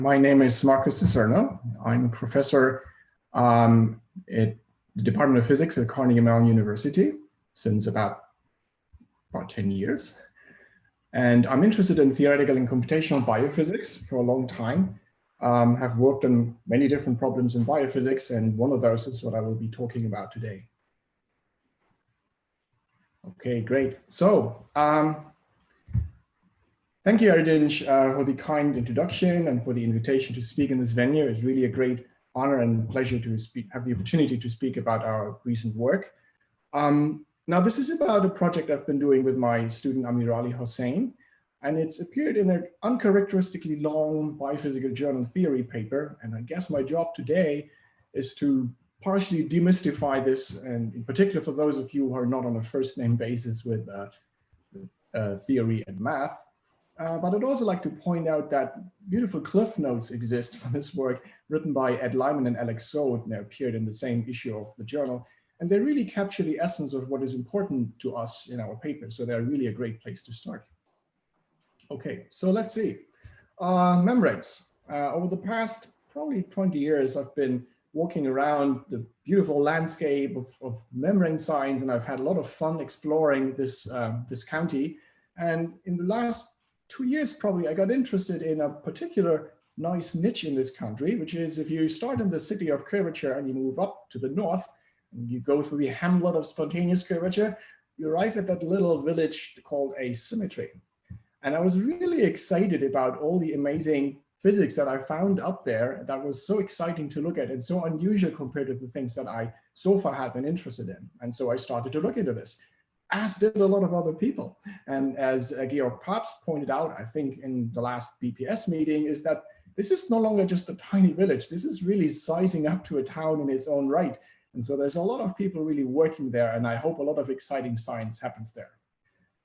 My name is Markus Deserno. I'm a professor at the Department of Physics at Carnegie Mellon University since about 10 years. And I'm interested in theoretical and computational biophysics for a long time. Have worked on many different problems in biophysics, and one of those is what I will be talking about today. Okay, great. So, thank you, Erdinch, for the kind introduction and for the invitation to speak in this venue. It's really a great honor and pleasure to have the opportunity to speak about our recent work. Now, this is about a project I've been doing with my student Amir Ali Hossein, and it's appeared in an uncharacteristically long Biophysical Journal theory paper. And I guess my job today is to partially demystify this, and in particular for those of you who are not on a first name basis with theory and math. But I'd also like to point out that beautiful cliff notes exist for this work written by Ed Lyman and Alex Sode, and they appeared in the same issue of the journal. And they really capture the essence of what is important to us in our paper. So they're really a great place to start. Okay, so let's see. Membranes. Over the past probably 20 years, I've been walking around the beautiful landscape of membrane science, and I've had a lot of fun exploring this, this county. And in the last 2 years, probably, I got interested in a particular nice niche in this country, which is if you start in the city of curvature and you move up to the north, and you go through the hamlet of spontaneous curvature, you arrive at that little village called asymmetry. And I was really excited about all the amazing physics that I found up there that was so exciting to look at and so unusual compared to the things that I so far had been interested in. And so I started to look into this, as did a lot of other people. And as Georg Pabst pointed out, I think in the last BPS meeting, is that this is no longer just a tiny village. This is really sizing up to a town in its own right. And so there's a lot of people really working there, and I hope a lot of exciting science happens there.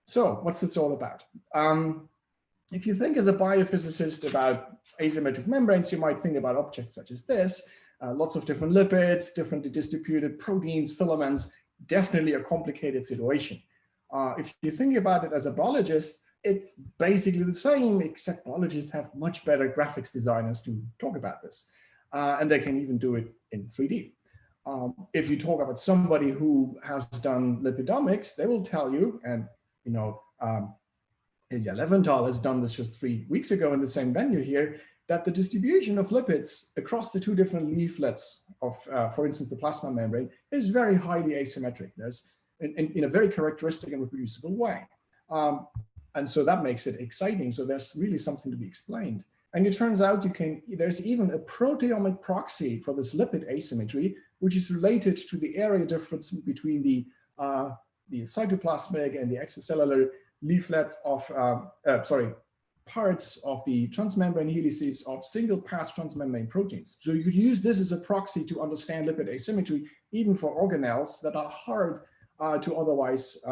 So what's this all about? If you think as a biophysicist about asymmetric membranes, you might think about objects such as this, lots of different lipids, differently distributed proteins, filaments, definitely a complicated situation. If you think about it as a biologist, it's basically the same, except biologists have much better graphics designers to talk about this. And they can even do it in 3D. If you talk about somebody who has done lipidomics, they will tell you, and you know, Ilya Leventhal has done this just 3 weeks ago in the same venue here, that the distribution of lipids across the two different leaflets of, for instance, the plasma membrane is very highly asymmetric. There's in a very characteristic and reproducible way. And so that makes it exciting. So there's really something to be explained. And it turns out there's even a proteomic proxy for this lipid asymmetry, which is related to the area difference between the cytoplasmic and the extracellular leaflets of, parts of the transmembrane helices of single pass transmembrane proteins. So you could use this as a proxy to understand lipid asymmetry, even for organelles that are hard to otherwise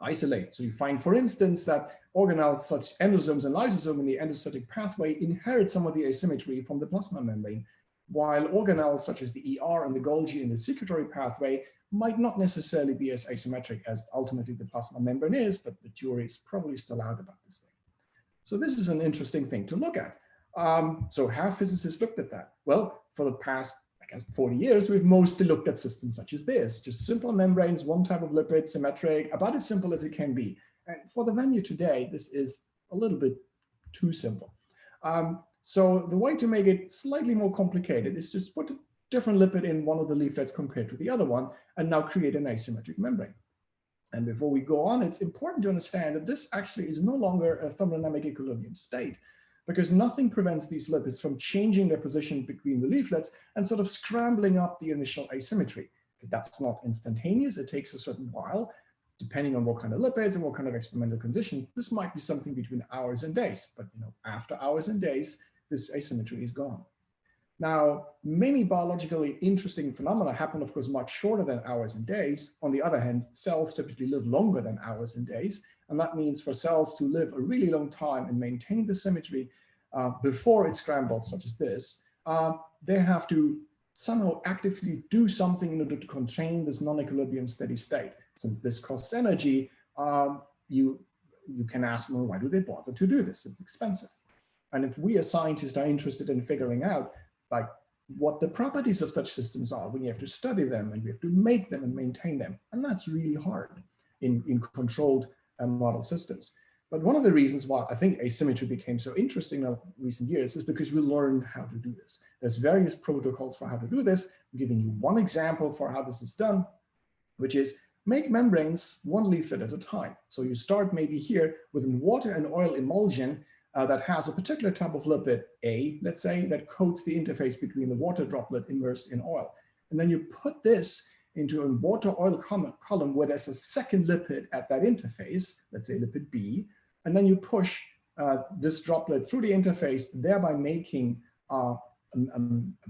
isolate. So you find, for instance, that organelles such endosomes and lysosomes in the endocytic pathway inherit some of the asymmetry from the plasma membrane, while organelles such as the ER and the Golgi in the secretory pathway might not necessarily be as asymmetric as ultimately the plasma membrane is, but the jury is probably still out about this thing. So this is an interesting thing to look at. So have physicists looked at that? Well, for the past, I guess, 40 years, we've mostly looked at systems such as this, just simple membranes, one type of lipid, symmetric, about as simple as it can be. And for the venue today, this is a little bit too simple. So the way to make it slightly more complicated is just put a different lipid in one of the leaflets compared to the other one, and now create an asymmetric membrane. And before we go on, it's important to understand that this actually is no longer a thermodynamic equilibrium state, because nothing prevents these lipids from changing their position between the leaflets and sort of scrambling up the initial asymmetry, because that's not instantaneous. It takes a certain while, depending on what kind of lipids and what kind of experimental conditions. This might be something between hours and days, but after hours and days, this asymmetry is gone. Now, many biologically interesting phenomena happen, of course, much shorter than hours and days. On the other hand, cells typically live longer than hours and days. And that means for cells to live a really long time and maintain the symmetry before it scrambles, such as this, they have to somehow actively do something in order to contain this non-equilibrium steady state. Since this costs energy, you can ask, well, why do they bother to do this? It's expensive. And if we as scientists are interested in figuring out like what the properties of such systems are, we have to study them and we have to make them and maintain them. And that's really hard in controlled model systems. But one of the reasons why I think asymmetry became so interesting in recent years is because we learned how to do this. There's various protocols for how to do this. I'm giving you one example for how this is done, which is make membranes one leaflet at a time. So you start maybe here with a water and oil emulsion that has a particular type of lipid, A, let's say, that coats the interface between the water droplet immersed in oil. And then you put this into a water-oil column where there's a second lipid at that interface, let's say lipid B, and then you push this droplet through the interface, thereby making a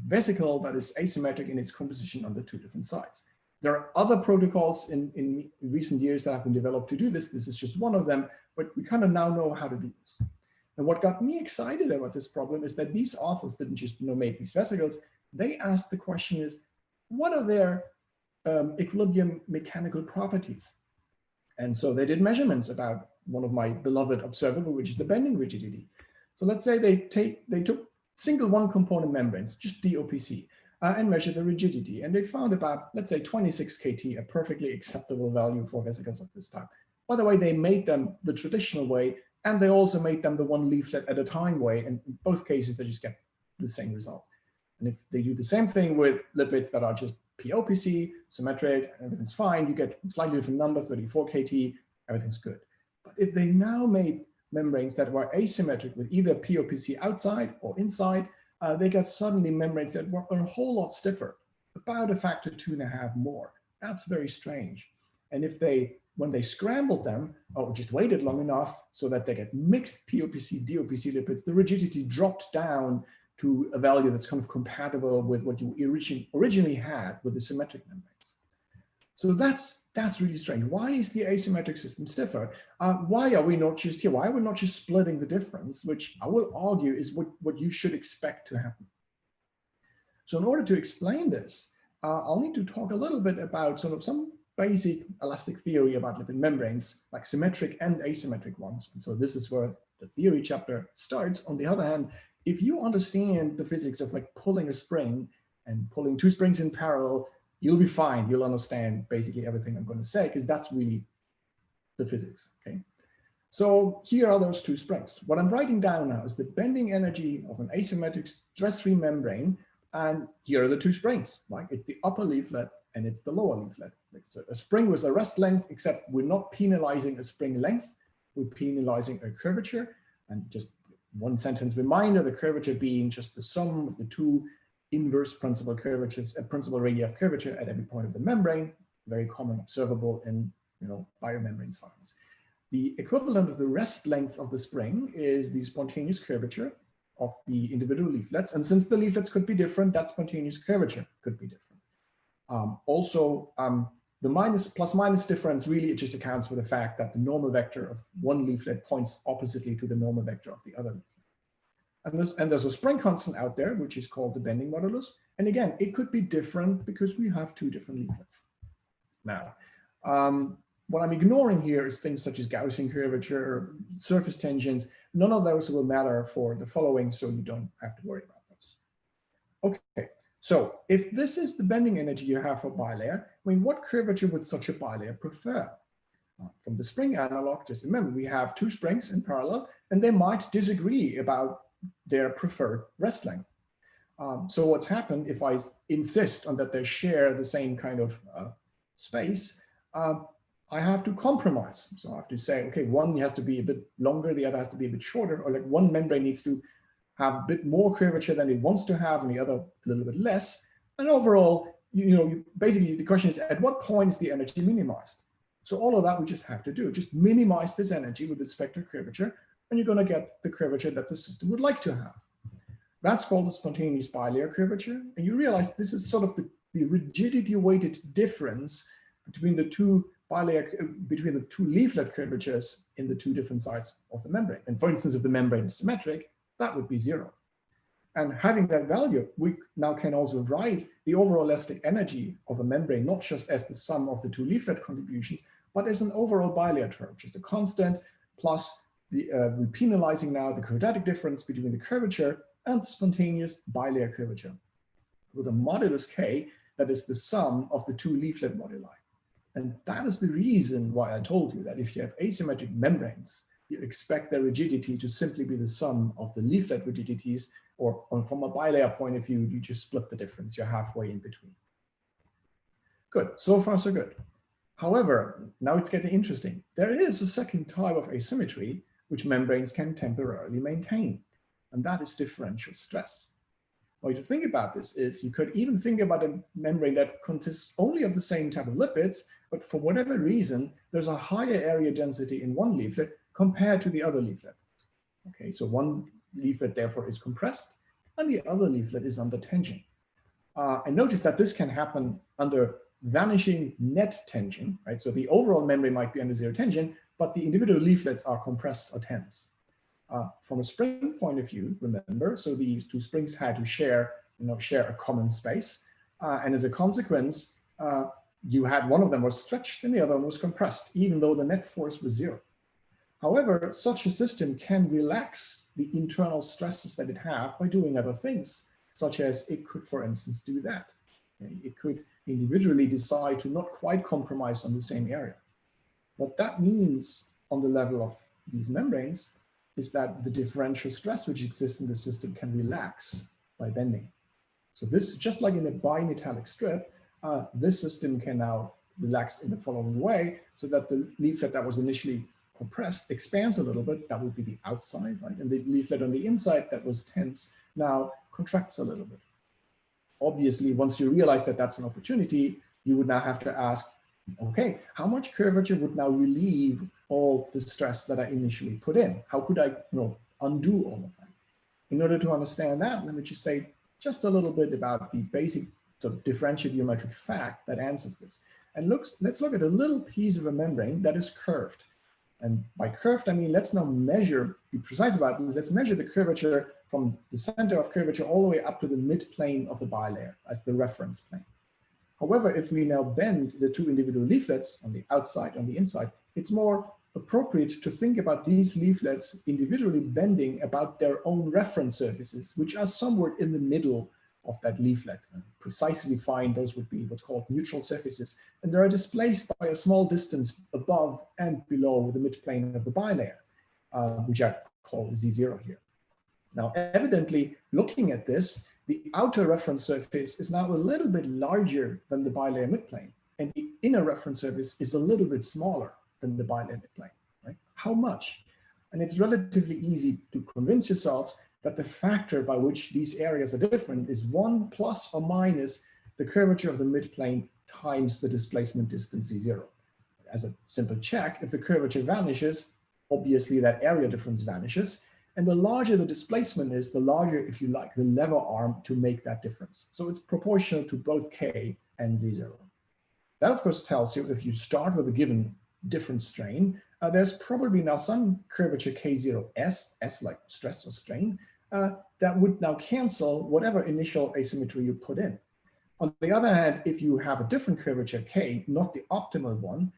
vesicle that is asymmetric in its composition on the two different sides. There are other protocols in recent years that have been developed to do this. This is just one of them, but we kind of now know how to do this. And what got me excited about this problem is that these authors didn't just make these vesicles. They asked the question is, what are their equilibrium mechanical properties? And so they did measurements about one of my beloved observable, which is the bending rigidity. So let's say they took single one component membranes, just DOPC, and measured the rigidity. And they found about, let's say 26 kT, a perfectly acceptable value for vesicles of this type. By the way, they made them the traditional way, and they also made them the one leaflet at a time way. And in both cases, they just get the same result. And if they do the same thing with lipids that are just POPC, symmetric, everything's fine, you get slightly different number, 34 kT, everything's good. But if they now made membranes that were asymmetric with either POPC outside or inside, they got suddenly membranes that were a whole lot stiffer, about a factor 2.5 more. That's very strange. And if when they scrambled them, or just waited long enough so that they get mixed POPC, DOPC lipids, the rigidity dropped down to a value that's kind of compatible with what you originally had with the symmetric membranes. So that's really strange. Why is the asymmetric system stiffer? Why are we not just here? Why are we not just splitting the difference, which I will argue is what you should expect to happen? So in order to explain this, I'll need to talk a little bit about sort of some basic elastic theory about lipid membranes, like symmetric and asymmetric ones. And so this is where the theory chapter starts. On the other hand, if you understand the physics of like pulling a spring and pulling two springs in parallel, you'll be fine. You'll understand basically everything I'm going to say, because that's really the physics, okay? So here are those two springs. What I'm writing down now is the bending energy of an asymmetric stress-free membrane, and here are the two springs, right? It's the upper leaflet and it's the lower leaflet. It's a spring with a rest length, except we're not penalizing a spring length, we're penalizing a curvature. And just one sentence reminder, the curvature being just the sum of the two inverse principal curvatures, principal radii of curvature at every point of the membrane, very common observable in biomembrane science. The equivalent of the rest length of the spring is the spontaneous curvature of the individual leaflets. And since the leaflets could be different, that spontaneous curvature could be different. The plus minus difference really, it just accounts for the fact that the normal vector of one leaflet points oppositely to the normal vector of the other leaflet. And there's a spring constant out there, which is called the bending modulus. And again, it could be different because we have two different leaflets. Now, what I'm ignoring here is things such as Gaussian curvature, surface tensions. None of those will matter for the following, so you don't have to worry about those. Okay, so if this is the bending energy you have for bilayer, I mean, what curvature would such a bilayer prefer? From the spring analog, just remember, we have two springs in parallel, and they might disagree about their preferred rest length. So what's happened if I insist on that they share the same kind of space, I have to compromise. So I have to say, okay, one has to be a bit longer, the other has to be a bit shorter, or like one membrane needs to have a bit more curvature than it wants to have, and the other a little bit less. And overall, basically the question is, at what point is the energy minimized? So all of that we just have to do, just minimize this energy with respect to curvature, and you're going to get the curvature that the system would like to have. That's called the spontaneous bilayer curvature. And you realize this is sort of the rigidity weighted difference between the two leaflet curvatures in the two different sides of the membrane. And for instance, if the membrane is symmetric, that would be 0. And having that value, we now can also write the overall elastic energy of a membrane, not just as the sum of the two leaflet contributions, but as an overall bilayer term, just a constant plus we're penalizing now the quadratic difference between the curvature and the spontaneous bilayer curvature with a modulus K that is the sum of the two leaflet moduli. And that is the reason why I told you that if you have asymmetric membranes, you expect their rigidity to simply be the sum of the leaflet rigidities, or from a bilayer point of view, you just split the difference, you're halfway in between. Good, so far so good. However, now it's getting interesting. There is a second type of asymmetry which membranes can temporarily maintain, and that is differential stress. Way to think about this is you could even think about a membrane that consists only of the same type of lipids, but for whatever reason, there's a higher area density in one leaflet compared to the other leaflet. Okay, so one leaflet therefore is compressed and the other leaflet is under tension. And notice that this can happen under vanishing net tension, right? So the overall membrane might be under zero tension, but the individual leaflets are compressed or tense. From a spring point of view, remember, so these two springs had to share a common space. And as a consequence, you had one of them was stretched and the other one was compressed, even though the net force was zero. However, such a system can relax the internal stresses that it has by doing other things, such as it could, for instance, do that. It could individually decide to not quite compromise on the same area. What that means on the level of these membranes is that the differential stress which exists in the system can relax by bending. So this, just like in a bimetallic strip, this system can now relax in the following way, so that the leaflet that was initially compressed expands a little bit, that would be the outside, right? And the leaflet on the inside that was tense now contracts a little bit. Obviously, once you realize that that's an opportunity, you would now have to ask, okay, how much curvature would now relieve all the stress that I initially put in? How could I undo all of that? In order to understand that, let me just say just a little bit about the basic sort of differential geometric fact that answers this. And let's look at a little piece of a membrane that is curved. And by curved, I mean, let's now measure, be precise about this, let's measure the curvature from the center of curvature all the way up to the mid-plane of the bilayer as the reference plane. However, if we now bend the two individual leaflets on the outside and the inside, it's more appropriate to think about these leaflets individually bending about their own reference surfaces, which are somewhere in the middle of that leaflet. Precisely defined, those would be what's called neutral surfaces, and they are displaced by a small distance above and below the midplane of the bilayer, which I call Z0 here. Now, evidently, looking at this, the outer reference surface is now a little bit larger than the bilayer midplane, and the inner reference surface is a little bit smaller than the bilayer midplane, right? How much? And it's relatively easy to convince yourself that the factor by which these areas are different is 1 plus or minus the curvature of the midplane times the displacement distance Z0. As a simple check, if the curvature vanishes, obviously that area difference vanishes. And the larger the displacement is, the larger, if you like, the lever arm to make that difference. So it's proportional to both K and Z0. That, of course, tells you if you start with a given different strain, there's probably now some curvature K0S, S like stress or strain, that would now cancel whatever initial asymmetry you put in. On the other hand, if you have a different curvature K, not the optimal one,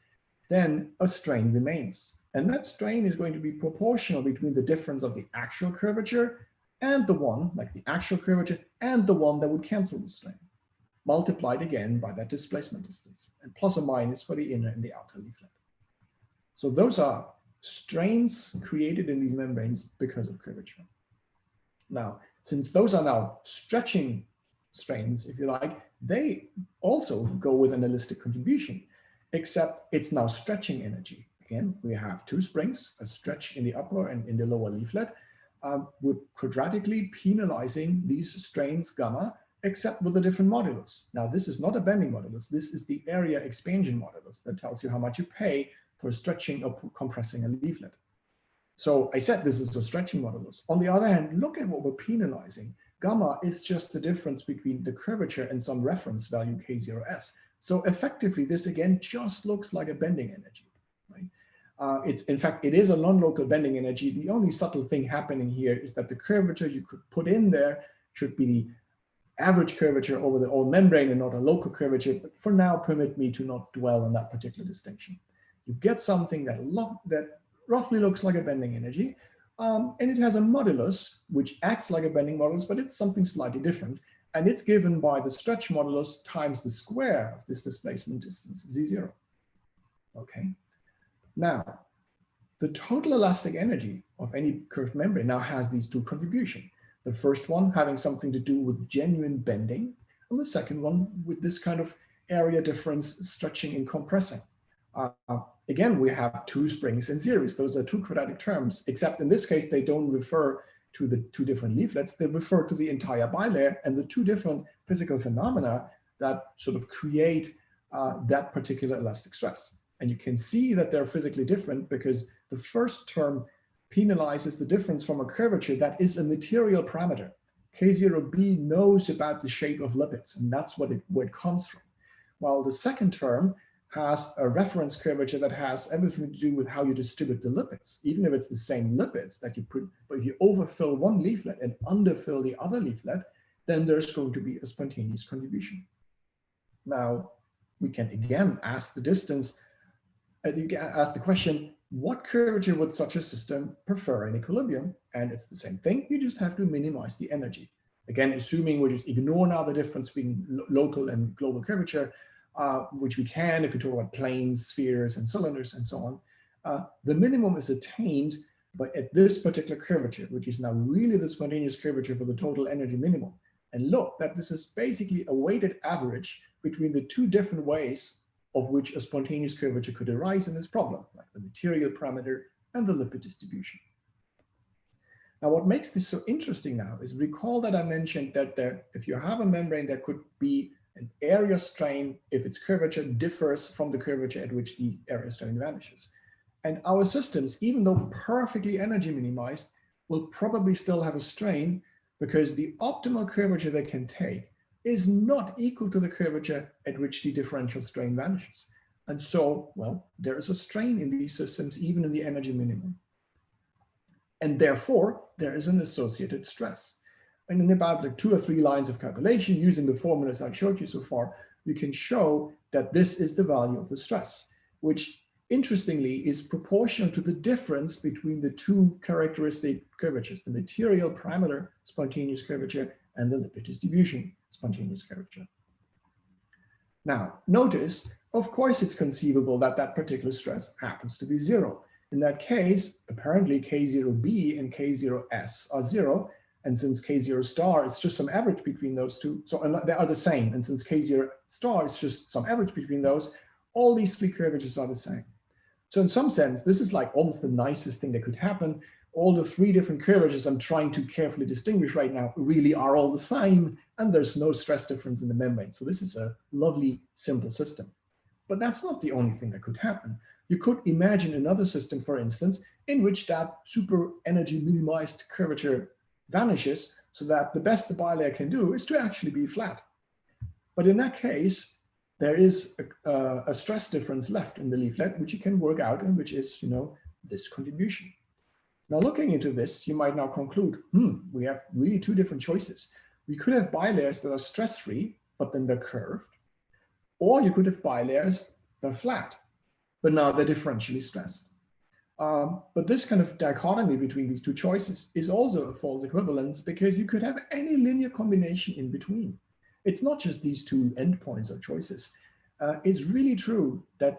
then a strain remains. And that strain is going to be proportional between the difference of the actual curvature and the one, like the actual curvature, and the one that would cancel the strain, multiplied again by that displacement distance, and plus or minus for the inner and the outer leaflet. So those are strains created in these membranes because of curvature. Now, since those are now stretching strains, if you like, they also go with an elastic contribution, except it's now stretching energy. Again, we have two springs, a stretch in the upper and in the lower leaflet. We're quadratically penalizing these strains gamma, except with a different modulus. Now, this is not a bending modulus. This is the area expansion modulus that tells you how much you pay for stretching or compressing a leaflet. So I said this is a stretching modulus. On the other hand, look at what we're penalizing. Gamma is just the difference between the curvature and some reference value K0S. So effectively, this again just looks like a bending energy. In fact, it is a non-local bending energy. The only subtle thing happening here is that the curvature you could put in there should be the average curvature over the whole membrane and not a local curvature. But for now, permit me to not dwell on that particular distinction. You get something that roughly looks like a bending energy. And it has a modulus, which acts like a bending modulus, but it's something slightly different. And it's given by the stretch modulus times the square of this displacement distance, Z0. Okay. Now, the total elastic energy of any curved membrane now has these two contributions. The first one having something to do with genuine bending, and the second one with this kind of area difference stretching and compressing. Again, we have two springs in series. Those are two quadratic terms, except in this case, they don't refer to the two different leaflets. They refer to the entire bilayer and the two different physical phenomena that sort of create that particular elastic stress. And you can see that they're physically different because the first term penalizes the difference from a curvature that is a material parameter. K0b knows about the shape of lipids, and that's where it comes from. While the second term has a reference curvature that has everything to do with how you distribute the lipids, even if it's the same lipids that you put, but if you overfill one leaflet and underfill the other leaflet, then there's going to be a spontaneous contribution. Now, we can again ask the distance, you can ask the question, what curvature would such a system prefer in equilibrium? And it's the same thing, you just have to minimize the energy. Again, assuming we just ignore now the difference between local and global curvature, which we can if we talk about planes, spheres, and cylinders, and so on. The minimum is attained but at this particular curvature, which is now really the spontaneous curvature for the total energy minimum. And look, that this is basically a weighted average between the two different ways of which a spontaneous curvature could arise in this problem, like the material parameter and the lipid distribution. Now, what makes this so interesting now is recall that I mentioned that if you have a membrane, there could be an area strain if its curvature differs from the curvature at which the area strain vanishes. And our systems, even though perfectly energy minimized, will probably still have a strain because the optimal curvature they can take is not equal to the curvature at which the differential strain vanishes. And so, well, there is a strain in these systems, even in the energy minimum. And therefore, there is an associated stress. And in about like 2 or 3 lines of calculation, using the formulas I showed you so far, you can show that this is the value of the stress, which interestingly is proportional to the difference between the two characteristic curvatures, the material parameter spontaneous curvature and the lipid distribution spontaneous curvature. Now, notice, of course, it's conceivable that that particular stress happens to be 0. In that case, apparently K0b and K0s are 0. And since K0 star is just some average between those two, so they are the same. And since K0 star is just some average between those, all these 3 curvatures are the same. So in some sense, this is like almost the nicest thing that could happen. All the 3 different curvatures I'm trying to carefully distinguish right now really are all the same, and there's no stress difference in the membrane. So this is a lovely, simple system. But that's not the only thing that could happen. You could imagine another system, for instance, in which that super energy minimized curvature vanishes so that the best the bilayer can do is to actually be flat. But in that case, there is a stress difference left in the leaflet, which you can work out and which is, this contribution. Now, looking into this, you might now conclude, we have really 2 different choices. We could have bilayers that are stress-free, but then they're curved. Or you could have bilayers that are flat, but now they're differentially stressed. But this kind of dichotomy between these 2 choices is also a false equivalence because you could have any linear combination in between. It's not just these 2 endpoints or choices. It's really true that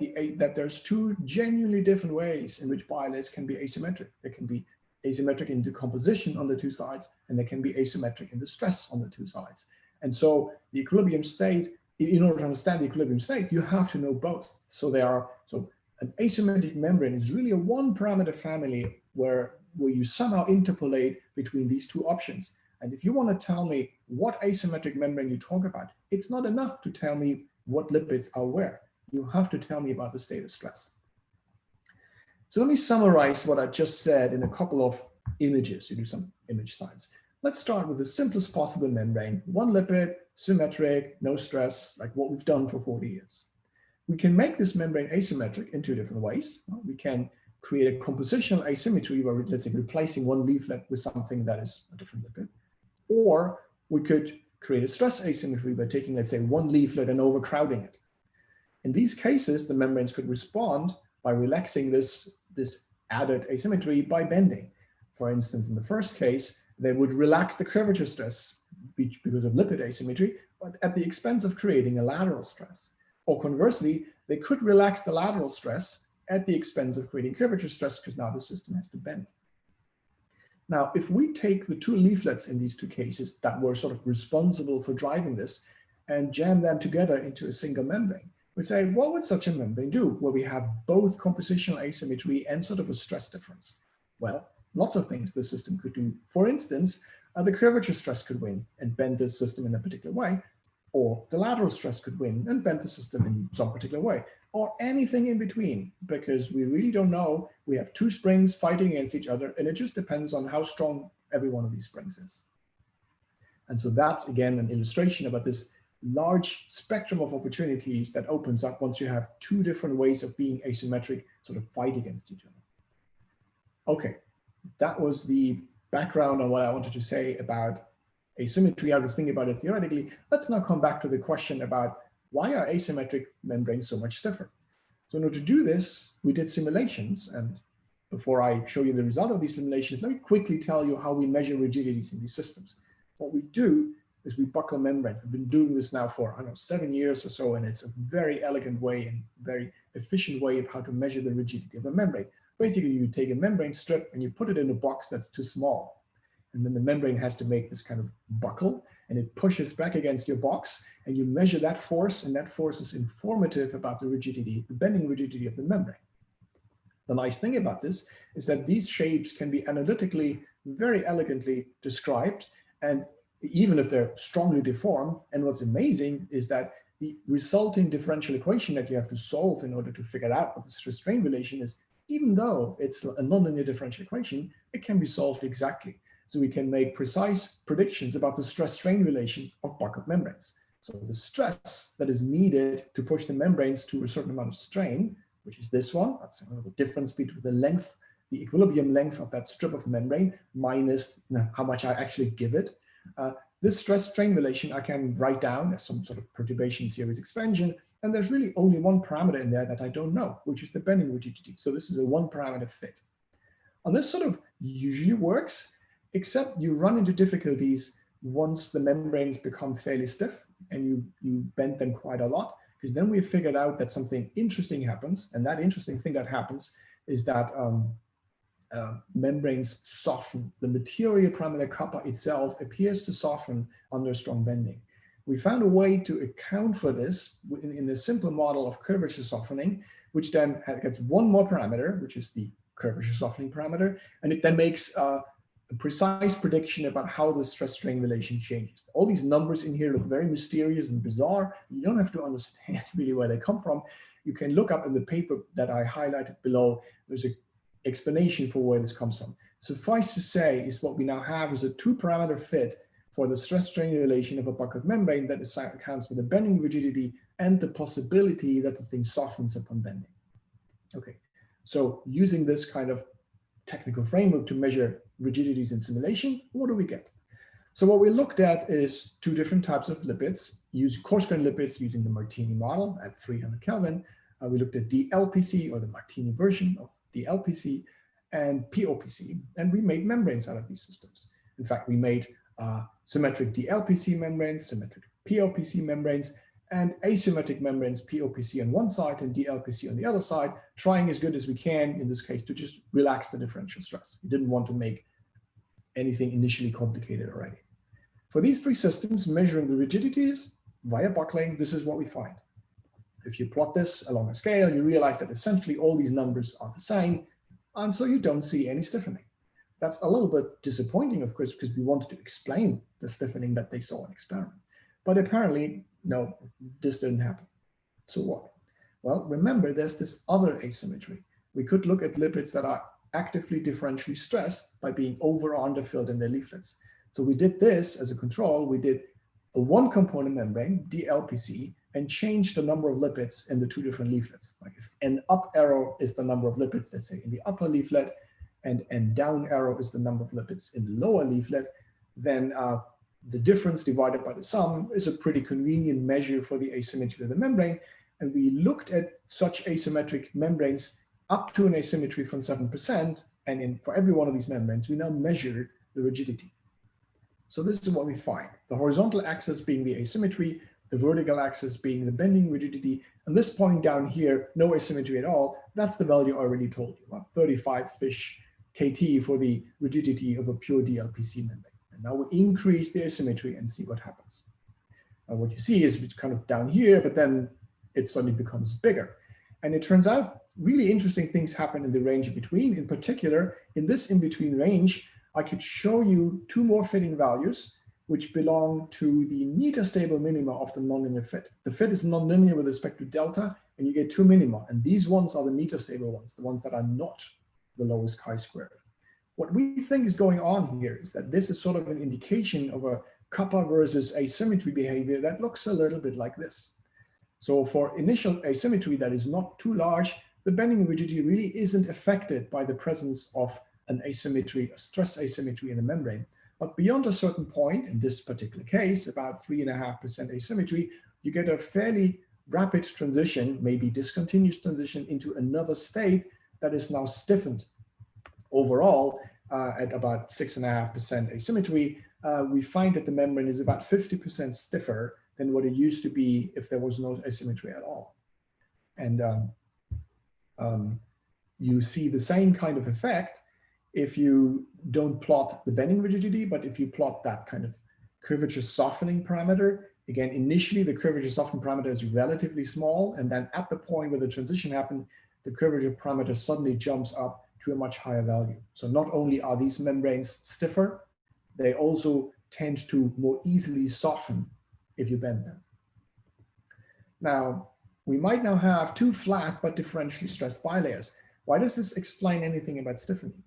there's 2 genuinely different ways in which bilayers can be asymmetric. They can be asymmetric in the composition on the 2 sides, and they can be asymmetric in the stress on the 2 sides. And so the equilibrium state, in order to understand the equilibrium state, you have to know both. So an asymmetric membrane is really a 1-parameter family where you somehow interpolate between these 2 options. And if you want to tell me what asymmetric membrane you talk about, it's not enough to tell me what lipids are where. You have to tell me about the state of stress. So let me summarize what I just said in a couple of images. You do some image science. Let's start with the simplest possible membrane. 1 lipid, symmetric, no stress, like what we've done for 40 years. We can make this membrane asymmetric in 2 different ways. We can create a compositional asymmetry where we're, let's say, replacing 1 leaflet with something that is a different lipid. Or we could create a stress asymmetry by taking, let's say, 1 leaflet and overcrowding it. In these cases, the membranes could respond by relaxing this added asymmetry by bending. For instance, in the first case, they would relax the curvature stress because of lipid asymmetry, but at the expense of creating a lateral stress. Or conversely, they could relax the lateral stress at the expense of creating curvature stress because now the system has to bend. Now, if we take the two leaflets in these two cases that were sort of responsible for driving this and jam them together into a single membrane, we say, what would such a membrane do where we have both compositional asymmetry and sort of a stress difference? Well, lots of things the system could do. For instance, the curvature stress could win and bend the system in a particular way, or the lateral stress could win and bend the system in some particular way, or anything in between, because we really don't know. We have two springs fighting against each other, and it just depends on how strong every one of these springs is. And so that's, again, an illustration about this large spectrum of opportunities that opens up once you have two different ways of being asymmetric sort of fight against each other. Okay, that was the background on what I wanted to say about asymmetry, how to think about it theoretically. Let's now come back to the question about why are asymmetric membranes so much stiffer? So in order to do this, we did simulations. And before I show you the result of these simulations, let me quickly tell you how we measure rigidities in these systems. What we do is we buckle membranes. We've been doing this now for, I don't know, 7 years or so, and it's a very elegant way and very efficient way of how to measure the rigidity of a membrane. Basically, you take a membrane strip and you put it in a box that's too small. And then the membrane has to make this kind of buckle, and it pushes back against your box, and you measure that force, and that force is informative about the rigidity, the bending rigidity of the membrane. The nice thing about this is that these shapes can be analytically very elegantly described, and even if they're strongly deformed. And what's amazing is that the resulting differential equation that you have to solve in order to figure out what the stress-strain relation is, even though it's a nonlinear differential equation, it can be solved exactly. So we can make precise predictions about the stress-strain relations of buckled membranes. So the stress that is needed to push the membranes to a certain amount of strain, which is this one, that's the difference between the length, the equilibrium length of that strip of membrane minus how much I actually give it. This stress-strain relation I can write down as some sort of perturbation series expansion, and there's really only one parameter in there that I don't know, which is the bending rigidity. So this is a one-parameter fit. And this sort of usually works, except you run into difficulties once the membranes become fairly stiff and you bend them quite a lot, because then we've figured out that something interesting happens. And that interesting thing that happens is that membranes soften. The material parameter kappa itself appears to soften under strong bending. We found a way to account for this in a simple model of curvature softening, which then gets one more parameter, which is the curvature softening parameter, and it then makes a precise prediction about how the stress-strain relation changes. All these numbers in here look very mysterious and bizarre. You don't have to understand really where they come from. You can look up in the paper that I highlighted below. There's an explanation for where this comes from. Suffice to say is what we now have is a two-parameter fit for the stress-strain relation of a buckled membrane that accounts for the bending rigidity and the possibility that the thing softens upon bending. Okay, so using this kind of technical framework to measure rigidities in simulation, what do we get? So what we looked at is two different types of lipids, coarse-grained lipids using the Martini model at 300 Kelvin. We looked at DLPC, or the Martini version of DLPC, and POPC, and we made membranes out of these systems. In fact, we made symmetric DLPC membranes, symmetric POPC membranes, and asymmetric membranes, POPC on one side and DLPC on the other side, trying as good as we can, in this case, to just relax the differential stress. We didn't want to make anything initially complicated already. For these three systems, measuring the rigidities via buckling, this is what we find. If you plot this along a scale, you realize that essentially all these numbers are the same, and so you don't see any stiffening. That's a little bit disappointing, of course, because we wanted to explain the stiffening that they saw in experiment. But apparently, no, this didn't happen. So what? Well, remember, there's this other asymmetry. We could look at lipids that are actively differentially stressed by being over or underfilled in their leaflets. So we did this as a control. We did a one-component membrane, DLPC, and changed the number of lipids in the two different leaflets. Like if n up arrow is the number of lipids, let's say, in the upper leaflet, and n down arrow is the number of lipids in the lower leaflet, then the difference divided by the sum is a pretty convenient measure for the asymmetry of the membrane. And we looked at such asymmetric membranes up to an asymmetry from 7%. And for every one of these membranes, we now measure the rigidity. So this is what we find. The horizontal axis being the asymmetry, the vertical axis being the bending rigidity, and this point down here, no asymmetry at all. That's the value I already told you, about 35 fish KT for the rigidity of a pure DLPC membrane. And now we increase the asymmetry and see what happens. And what you see is it's kind of down here, but then it suddenly becomes bigger. And it turns out really interesting things happen in the range in between. In particular, in this in-between range, I could show you two more fitting values which belong to the metastable minima of the nonlinear fit. The fit is nonlinear with respect to delta, and you get two minima. And these ones are the metastable ones, the ones that are not the lowest chi-squared. What we think is going on here is that this is sort of an indication of a kappa versus asymmetry behavior that looks a little bit like this. So for initial asymmetry that is not too large, the bending rigidity really isn't affected by the presence of an asymmetry, a stress asymmetry in the membrane. But beyond a certain point, in this particular case, about 3.5% asymmetry, you get a fairly rapid transition, maybe discontinuous transition into another state that is now stiffened. Overall, at about 6.5% asymmetry, we find that the membrane is about 50% stiffer than what it used to be if there was no asymmetry at all. And you see the same kind of effect if you don't plot the bending rigidity, but if you plot that kind of curvature softening parameter. Again, initially the curvature softening parameter is relatively small, and then at the point where the transition happened, the curvature parameter suddenly jumps up to a much higher value. So not only are these membranes stiffer, they also tend to more easily soften if you bend them. Now, we might now have two flat but differentially stressed bilayers. Why does this explain anything about stiffening?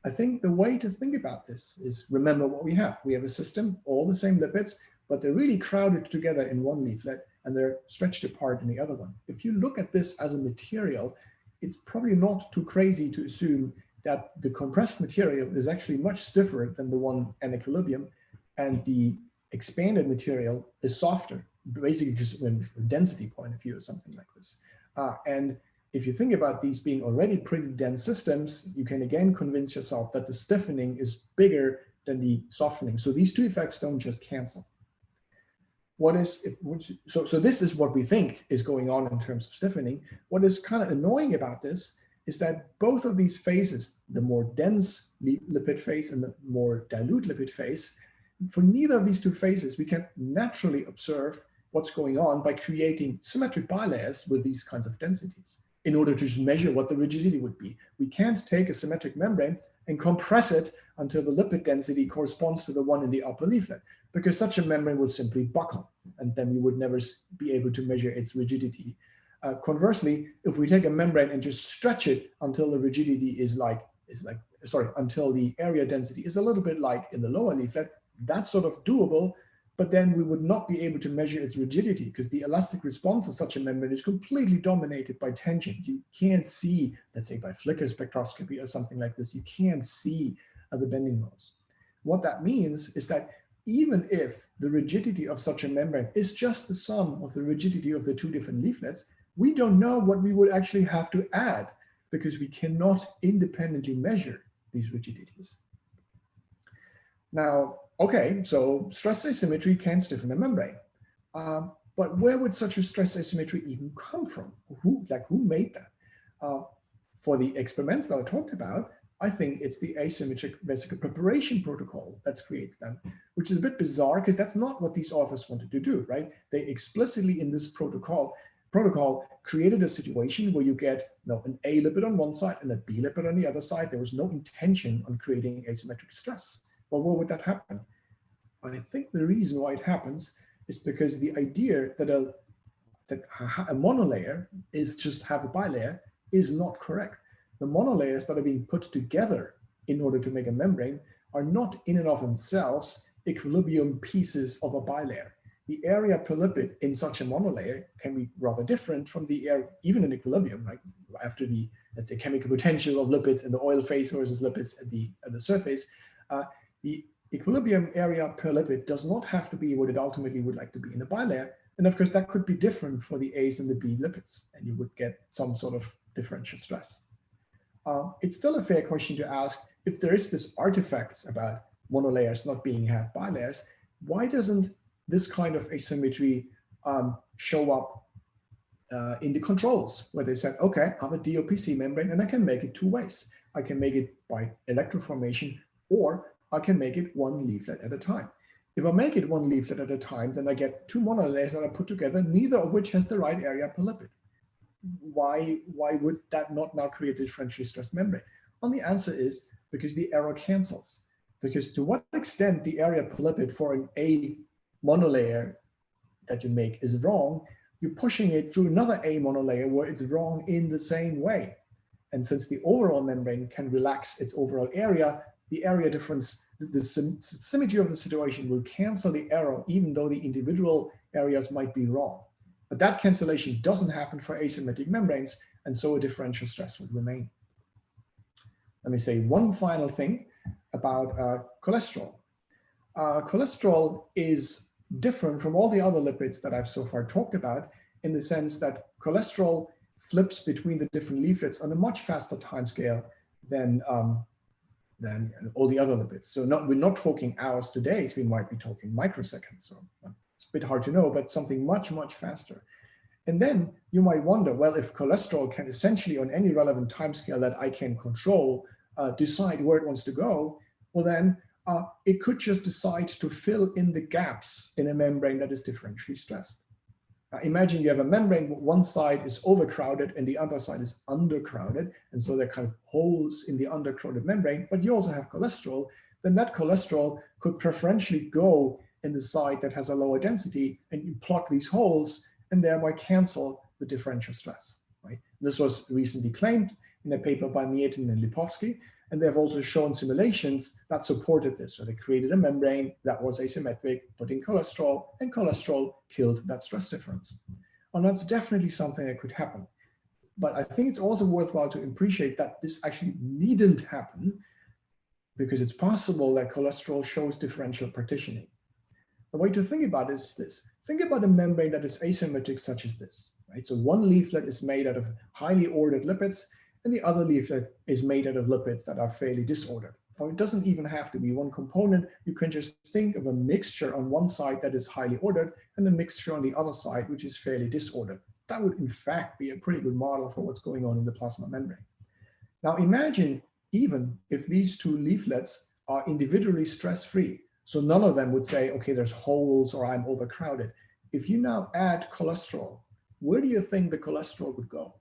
I think the way to think about this is remember what we have. We have a system, all the same lipids, but they're really crowded together in one leaflet and they're stretched apart in the other one. If you look at this as a material, it's probably not too crazy to assume that the compressed material is actually much stiffer than the one in equilibrium, and the expanded material is softer, basically just from a density point of view or something like this. And if you think about these being already pretty dense systems, you can again convince yourself that the stiffening is bigger than the softening. So these two effects don't just cancel. So this is what we think is going on in terms of stiffening. What is kind of annoying about this is that both of these phases, the more dense lipid phase and the more dilute lipid phase, for neither of these two phases, we can naturally observe what's going on by creating symmetric bilayers with these kinds of densities in order to just measure what the rigidity would be. We can't take a symmetric membrane and compress it until the lipid density corresponds to the one in the upper leaflet, because such a membrane would simply buckle, and then we would never be able to measure its rigidity. Conversely, if we take a membrane and just stretch it until the rigidity until the area density is a little bit like in the lower leaflet, that's sort of doable, but then we would not be able to measure its rigidity because the elastic response of such a membrane is completely dominated by tension. You can't see, let's say by flicker spectroscopy or something like this, you can't see the bending modes. What that means is that even if the rigidity of such a membrane is just the sum of the rigidity of the two different leaflets, we don't know what we would actually have to add because we cannot independently measure these rigidities. Now, okay, so stress asymmetry can stiffen a membrane. But where would such a stress asymmetry even come from? Who made that? For the experiments that I talked about, I think it's the asymmetric vesicle preparation protocol that creates them, which is a bit bizarre because that's not what these authors wanted to do, right? They explicitly in this protocol created a situation where you get an A lipid on one side and a B lipid on the other side. There was no intention on creating asymmetric stress. Well, where would that happen? I think the reason why it happens is because the idea that a monolayer is just have a bilayer is not correct. The monolayers that are being put together in order to make a membrane are not in and of themselves equilibrium pieces of a bilayer. The area per lipid in such a monolayer can be rather different from the area, even in equilibrium, like after the, let's say, chemical potential of lipids in the oil phase versus lipids at the surface. The equilibrium area per lipid does not have to be what it ultimately would like to be in a bilayer. And of course, that could be different for the A's and the B lipids, and you would get some sort of differential stress. it's still a fair question to ask, if there is this artifacts about monolayers not being half bilayers, why doesn't this kind of asymmetry show up in the controls, where they said, okay, I have a DOPC membrane and I can make it two ways. I can make it by electroformation, or I can make it one leaflet at a time. If I make it one leaflet at a time, then I get two monolayers that I put together, neither of which has the right area per lipid. Why would that not now create a differentially stressed membrane? And the answer is because the error cancels. Because to what extent the area per lipid for an A monolayer that you make is wrong, you're pushing it through another A monolayer where it's wrong in the same way. And since the overall membrane can relax its overall area, the area difference, the symmetry of the situation will cancel the error, even though the individual areas might be wrong. But that cancellation doesn't happen for asymmetric membranes, and so a differential stress would remain. Let me say one final thing about cholesterol. Cholesterol is different from all the other lipids that I've so far talked about, in the sense that cholesterol flips between the different leaflets on a much faster timescale than all the other lipids. So we're not talking hours to days, we might be talking microseconds. So it's a bit hard to know, but something much, much faster. And then you might wonder, well, if cholesterol can essentially on any relevant timescale that I can control, decide where it wants to go, well then it could just decide to fill in the gaps in a membrane that is differentially stressed. Imagine you have a membrane, one side is overcrowded and the other side is undercrowded. And so there are kind of holes in the undercrowded membrane, but you also have cholesterol. Then that cholesterol could preferentially go in the side that has a lower density, and you plug these holes and thereby cancel the differential stress, right? This was recently claimed in a paper by Mietin and Lipovsky, and they've also shown simulations that supported this. So they created a membrane that was asymmetric, put in cholesterol, and cholesterol killed that stress difference. And that's definitely something that could happen. But I think it's also worthwhile to appreciate that this actually needn't happen, because it's possible that cholesterol shows differential partitioning. The way to think about it is this. Think about a membrane that is asymmetric, such as this, right? So one leaflet is made out of highly ordered lipids, and the other leaflet is made out of lipids that are fairly disordered. Or it doesn't even have to be one component. You can just think of a mixture on one side that is highly ordered and a mixture on the other side, which is fairly disordered. That would in fact be a pretty good model for what's going on in the plasma membrane. Now imagine even if these two leaflets are individually stress-free, so none of them would say, okay, there's holes or I'm overcrowded. If you now add cholesterol, where do you think the cholesterol would go?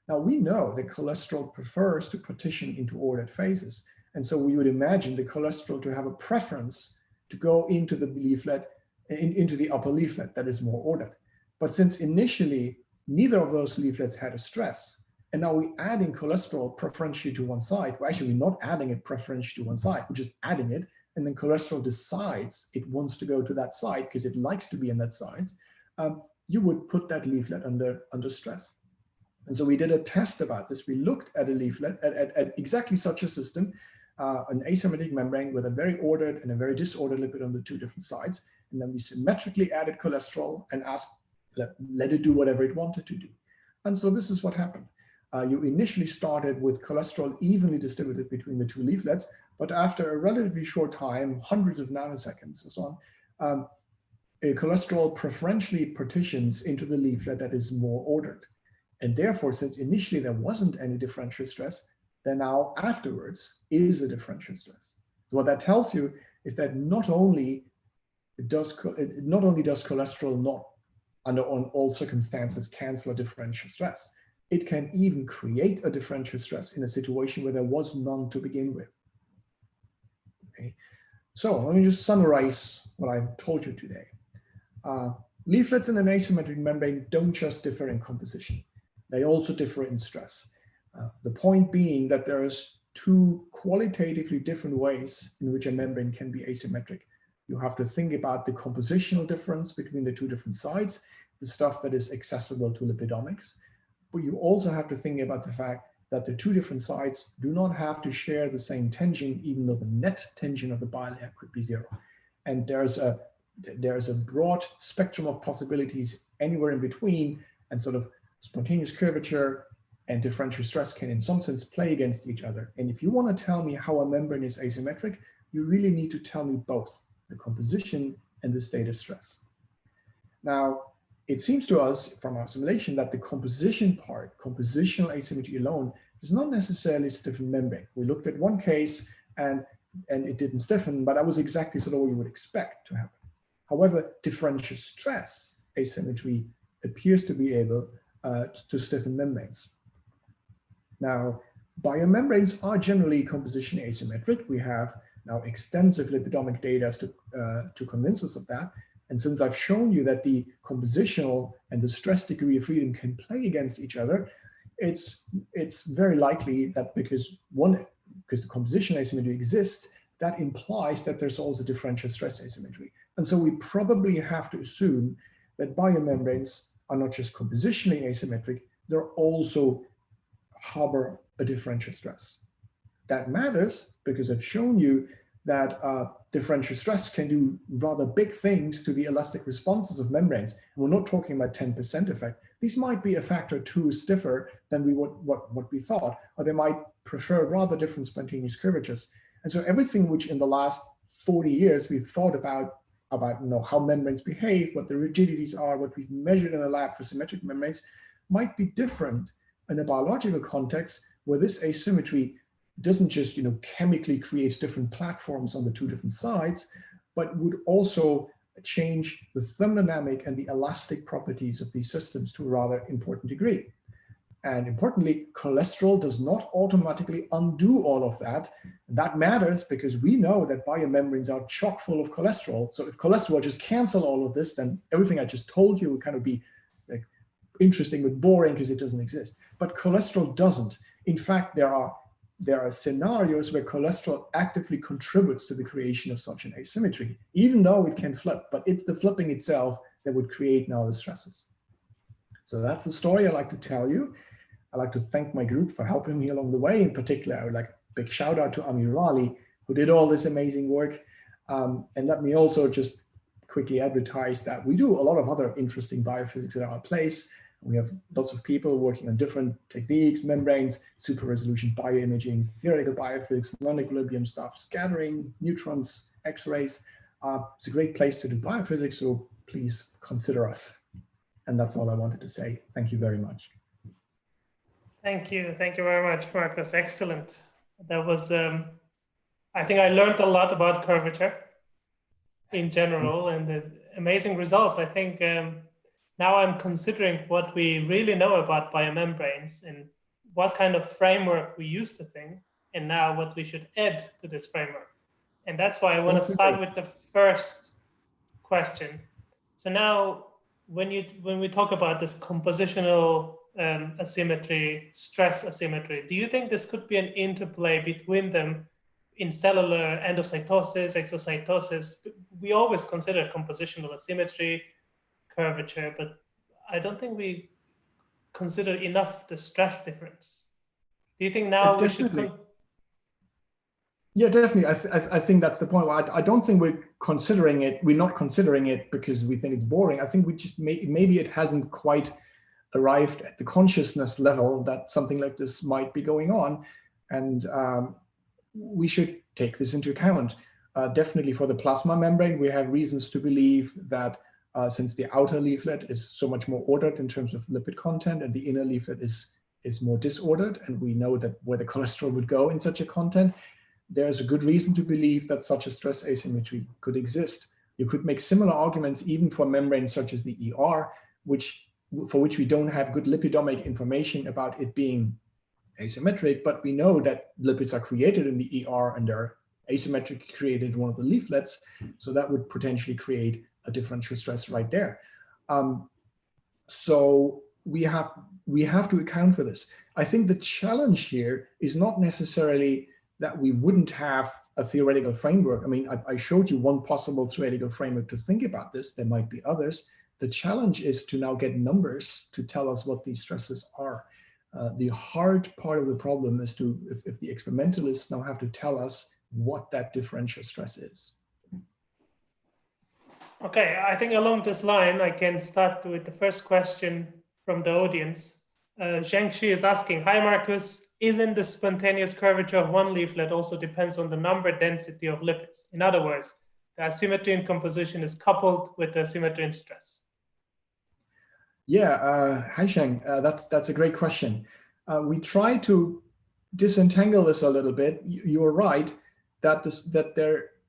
Now we know that cholesterol prefers to partition into ordered phases. And so we would imagine the cholesterol to have a preference to go into the leaflet, into the upper leaflet that is more ordered. But since initially neither of those leaflets had a stress, and now we're adding cholesterol preferentially to one side, well, actually we're not adding it preferentially to one side, we're just adding it, and then cholesterol decides it wants to go to that side because it likes to be in that side, you would put that leaflet under stress. And so we did a test about this. We looked at a leaflet, at exactly such a system, an asymmetric membrane with a very ordered and a very disordered lipid on the two different sides. And then we symmetrically added cholesterol and asked, let it do whatever it wanted to do. And so this is what happened. You initially started with cholesterol evenly distributed between the two leaflets, but after a relatively short time, hundreds of nanoseconds and so on, cholesterol preferentially partitions into the leaflet that is more ordered. And therefore, since initially there wasn't any differential stress, then now afterwards is a differential stress. So what that tells you is that not only does cholesterol not, under all circumstances, cancel a differential stress, it can even create a differential stress in a situation where there was none to begin with. Okay, so let me just summarize what I told you today. Leaflets in an asymmetric membrane don't just differ in composition. They also differ in stress. The point being that there's two qualitatively different ways in which a membrane can be asymmetric. You have to think about the compositional difference between the two different sides, the stuff that is accessible to lipidomics. But you also have to think about the fact that the two different sides do not have to share the same tension, even though the net tension of the bilayer could be zero. And there's a broad spectrum of possibilities anywhere in between, and sort of spontaneous curvature, and differential stress can in some sense play against each other. And if you want to tell me how a membrane is asymmetric, you really need to tell me both the composition and the state of stress. Now, it seems to us from our simulation that the composition part, compositional asymmetry alone, does not necessarily stiffen membrane. We looked at one case and it didn't stiffen, but that was exactly sort of what you would expect to happen. However, differential stress asymmetry appears to be able to stiffen membranes. Now, biomembranes are generally composition asymmetric. We have now extensive lipidomic data to convince us of that. And since I've shown you that the compositional and the stress degree of freedom can play against each other, it's very likely that because the composition asymmetry exists, that implies that there's also differential stress asymmetry. And so we probably have to assume that biomembranes are not just compositionally asymmetric, they're also harbor a differential stress. That matters because I've shown you that differential stress can do rather big things to the elastic responses of membranes. And we're not talking about 10% effect. These might be a factor 2 stiffer than what we thought, or they might prefer rather different spontaneous curvatures. And so everything which in the last 40 years we've thought about how membranes behave, what the rigidities are, what we've measured in a lab for symmetric membranes, might be different in a biological context where this asymmetry doesn't just chemically create different platforms on the two different sides, but would also change the thermodynamic and the elastic properties of these systems to a rather important degree. And importantly, cholesterol does not automatically undo all of that. That matters because we know that biomembranes are chock full of cholesterol. So if cholesterol just cancel all of this, then everything I just told you would kind of be like interesting but boring because it doesn't exist. But cholesterol doesn't. In fact, there are scenarios where cholesterol actively contributes to the creation of such an asymmetry, even though it can flip, but it's the flipping itself that would create now the stresses. So that's the story I'd like to tell you. I'd like to thank my group for helping me along the way. In particular, I would like a big shout out to Amir Raleigh, who did all this amazing work. And let me also just quickly advertise that we do a lot of other interesting biophysics at our place. We have lots of people working on different techniques, membranes, super resolution bioimaging, theoretical biophysics, non-equilibrium stuff, scattering, neutrons, X-rays. It's a great place to do biophysics, so please consider us. And that's all I wanted to say. Thank you very much. Thank you. Thank you very much, Markus. Excellent. That was, I think I learned a lot about curvature in general and the amazing results. I think now I'm considering what we really know about biomembranes and what kind of framework we used to think, and now what we should add to this framework. And that's why I want to start with the first question. So now, when we talk about this compositional asymmetry, stress asymmetry, do you think this could be an interplay between them in cellular endocytosis, exocytosis? We always consider compositional asymmetry, curvature, but I don't think we consider enough the stress difference. Do you think now we should? Yeah, definitely. I think that's the point. I don't think we're considering it. We're not considering it because we think it's boring. I think we just maybe it hasn't quite arrived at the consciousness level that something like this might be going on, and we should take this into account. Definitely for the plasma membrane, we have reasons to believe that since the outer leaflet is so much more ordered in terms of lipid content, and the inner leaflet is more disordered, and we know that where the cholesterol would go in such a content, there's a good reason to believe that such a stress asymmetry could exist. You could make similar arguments even for membranes such as the ER, for which we don't have good lipidomic information about it being asymmetric, but we know that lipids are created in the ER and they're asymmetrically created in one of the leaflets. So that would potentially create a differential stress right there. So we have to account for this. I think the challenge here is not necessarily that we wouldn't have a theoretical framework. I mean, I showed you one possible theoretical framework to think about this. There might be others. The challenge is to now get numbers to tell us what these stresses are. The hard part of the problem is if the experimentalists now have to tell us what that differential stress is. Okay, I think along this line, I can start with the first question from the audience. Zhengxi is asking, hi Markus, isn't the spontaneous curvature of one leaflet also depends on the number density of lipids? In other words, the asymmetry in composition is coupled with the asymmetry in stress. Yeah, hi Sheng, that's a great question. We try to disentangle this a little bit. You're right that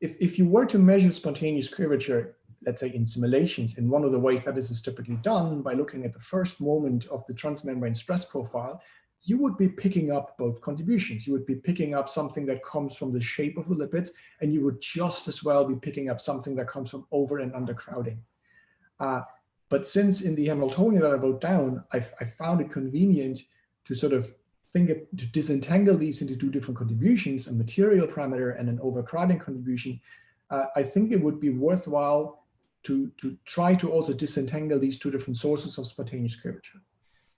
if you were to measure spontaneous curvature, let's say in simulations, in one of the ways that this is typically done by looking at the first moment of the transmembrane stress profile, you would be picking up both contributions. You would be picking up something that comes from the shape of the lipids, and you would just as well be picking up something that comes from over and under crowding. But since in the Hamiltonian that I wrote down, I found it convenient to sort of to disentangle these into two different contributions, a material parameter and an overcrowding contribution. I think it would be worthwhile to try to also disentangle these two different sources of spontaneous curvature.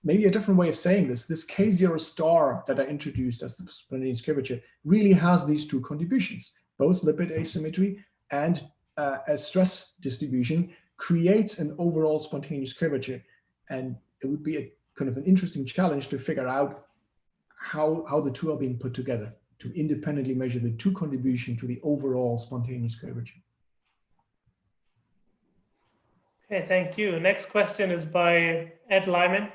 Maybe a different way of saying this K0 star that I introduced as the spontaneous curvature really has these two contributions, both lipid asymmetry and a stress distribution creates an overall spontaneous curvature. And it would be a kind of an interesting challenge to figure out how the two are being put together to independently measure the two contribution to the overall spontaneous curvature. Okay, thank you. Next question is by Ed Lyman,